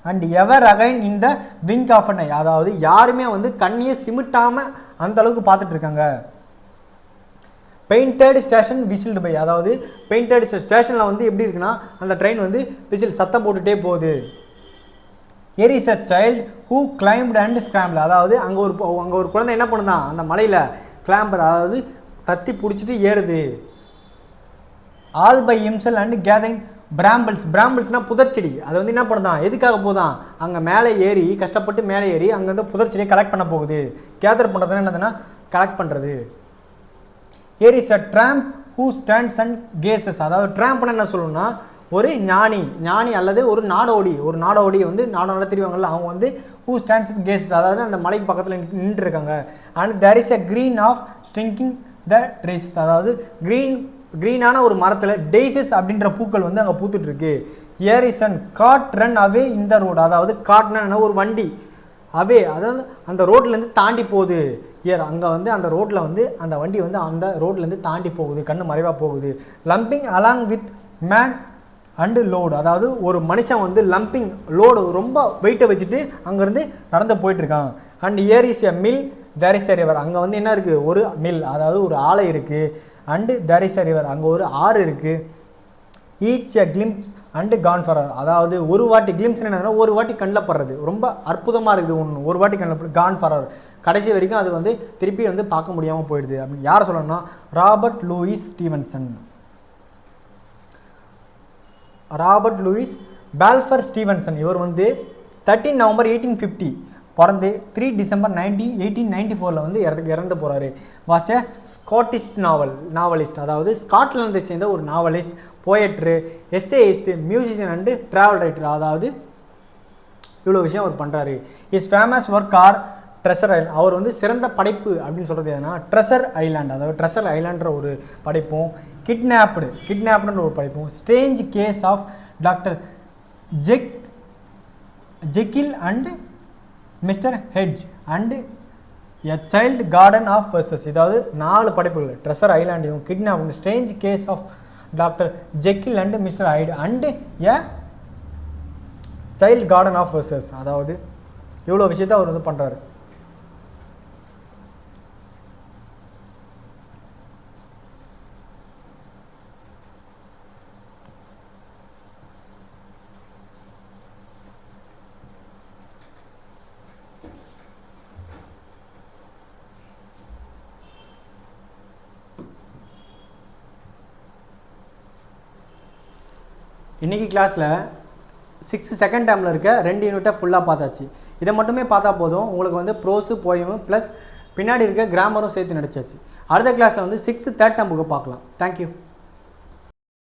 And ever again in the wink of an eye. அதாவது யாருமே வந்து கண்ணியை சிமிட்டாமல் அந்த அளவுக்கு பார்த்துட்டு இருக்காங்க. Painted station whistled by. அதாவது பெயிண்டட் ஸ்டேஷனில் வந்து எப்படி இருக்குன்னா அந்த ட்ரெயின் வந்து விசில் சத்தம் போட்டுகிட்டே போகுது. Here is a child who climbed and scramble. அதாவது அங்கே ஒரு குழந்தை என்ன பண்ணுதான் அந்த மலையில் கிளாம்பர், அதாவது தத்தி பிடிச்சிட்டு ஏறுது. All by himself and gathering பிராம்பிள்ஸ்னால் புதர்ச்செடி. அது வந்து என்ன பண்ணுதான் எதுக்காக போதான் அங்கே மேலே ஏறி கஷ்டப்பட்டு மேலே ஏறி அங்கே வந்து புதர்ச்செடியை கலெக்ட் பண்ண போகுது. கேதர் பண்ணுறதுன்னா என்னதுன்னா கலெக்ட் பண்ணுறது. Here is a Trump who stands and cases. அதாவது ட்ராம்ப்னா என்ன சொல்லணும்னா ஒரு ஞானி அல்லது ஒரு நாடோடி வந்து நாடோட தெரிவாங்கல்ல, அவங்க வந்து ஹூ ஸ்டாண்ட்ஸ் அண்ட் கேசஸ். அதாவது அந்த மலைக்கு பக்கத்தில் நின்று இருக்காங்க. And there is a green of stringing the traces. அதாவது க்ரீனான ஒரு மரத்தில் டேசஸ் அப்படின்ற பூக்கள் வந்து அங்கே பூத்துட்டு இருக்கு. Here is an cot ran away in the road. அதாவது காட்னா ஒரு வண்டி அவே, அதாவது அந்த ரோட்லேருந்து தாண்டி போகுது. ஹியர் அங்கே வந்து அந்த ரோட்டில் வந்து அந்த வண்டி வந்து அந்த ரோட்லேருந்து தாண்டி போகுது, கண்ணு மறைவாக போகுது. Lumping along with man and load. அதாவது ஒரு மனுஷன் வந்து லம்பிங் லோடு ரொம்ப வெயிட்டை வச்சுட்டு அங்கேருந்து நடந்து போயிட்டுருக்கான். And here is a mill, there is a river. அங்கே வந்து என்ன இருக்குது ஒரு மில், அதாவது ஒரு ஆலை இருக்குது. And there is a river, அங்கே ஒரு ஆறு இருக்குது. Each a glimpse and gone far. அதாவது ஒரு வாட்டி கிளிம்ஸ் என்னன்னா ஒரு வாட்டி கண்ணில் படுறது, ரொம்ப அற்புதமாக இருக்குது ஒன்று, ஒரு வாட்டி கண்ணில் கான் ஃபார் கடைசி வரைக்கும் அது வந்து திருப்பி வந்து பார்க்க முடியாமல் போயிடுது அப்படின்னு யார் சொல்லணும்னா ராபர்ட் லூயிஸ் பால்ஃபர் ஸ்டீவன்சன். இவர் வந்து 13 நவம்பர் 1850 பிறந்து 3 டிசம்பர் 1894 வந்து இறந்து போகிறாரு. Was a Scottish novelist. அதாவது ஸ்காட்லாந்தை சேர்ந்த ஒரு novelist, poetry, essayist, musician and travel writer. அதாவது இவ்வளோ விஷயம் அவர் பண்ணுறாரு. Is famous work are treasure island. அவர் வந்து சிறந்த படைப்பு அப்படின்னு சொல்கிறது எதுனா ட்ரெஷர் ஐலாண்ட். அதாவது ட்ரெஷர் ஐலாண்ட்ற ஒரு படைப்பும், கிட்னாப்டுன்ற ஒரு படைப்பும், strange case of doctor Jekyll and mister Hyde and a child garden of verses. இதாவது 4 படைப்புகள், ட்ரெஷர் ஐலாண்டையும், kidnap, strange case of doctor Jekyll and mister Hyde and a child garden of verses. அதாவது இவ்வளோ விஷயத்தை அவர் வந்து பண்ணுறாரு. இன்றைக்கி கிளாஸில் 6th செகண்ட் டேர்மில் இருக்க 2 யூனிட்டை ஃபுல்லாக பார்த்தாச்சு. இதை மட்டுமே பார்த்தா போதும், உங்களுக்கு வந்து ப்ரோஸு போயமும் ப்ளஸ் பின்னாடி இருக்க கிராமரும் சேர்த்து நடிச்சாச்சு. அடுத்த கிளாஸில் வந்து 6th தேர்ட் டேர்ம் புக்கை பார்க்கலாம். தேங்க்யூ.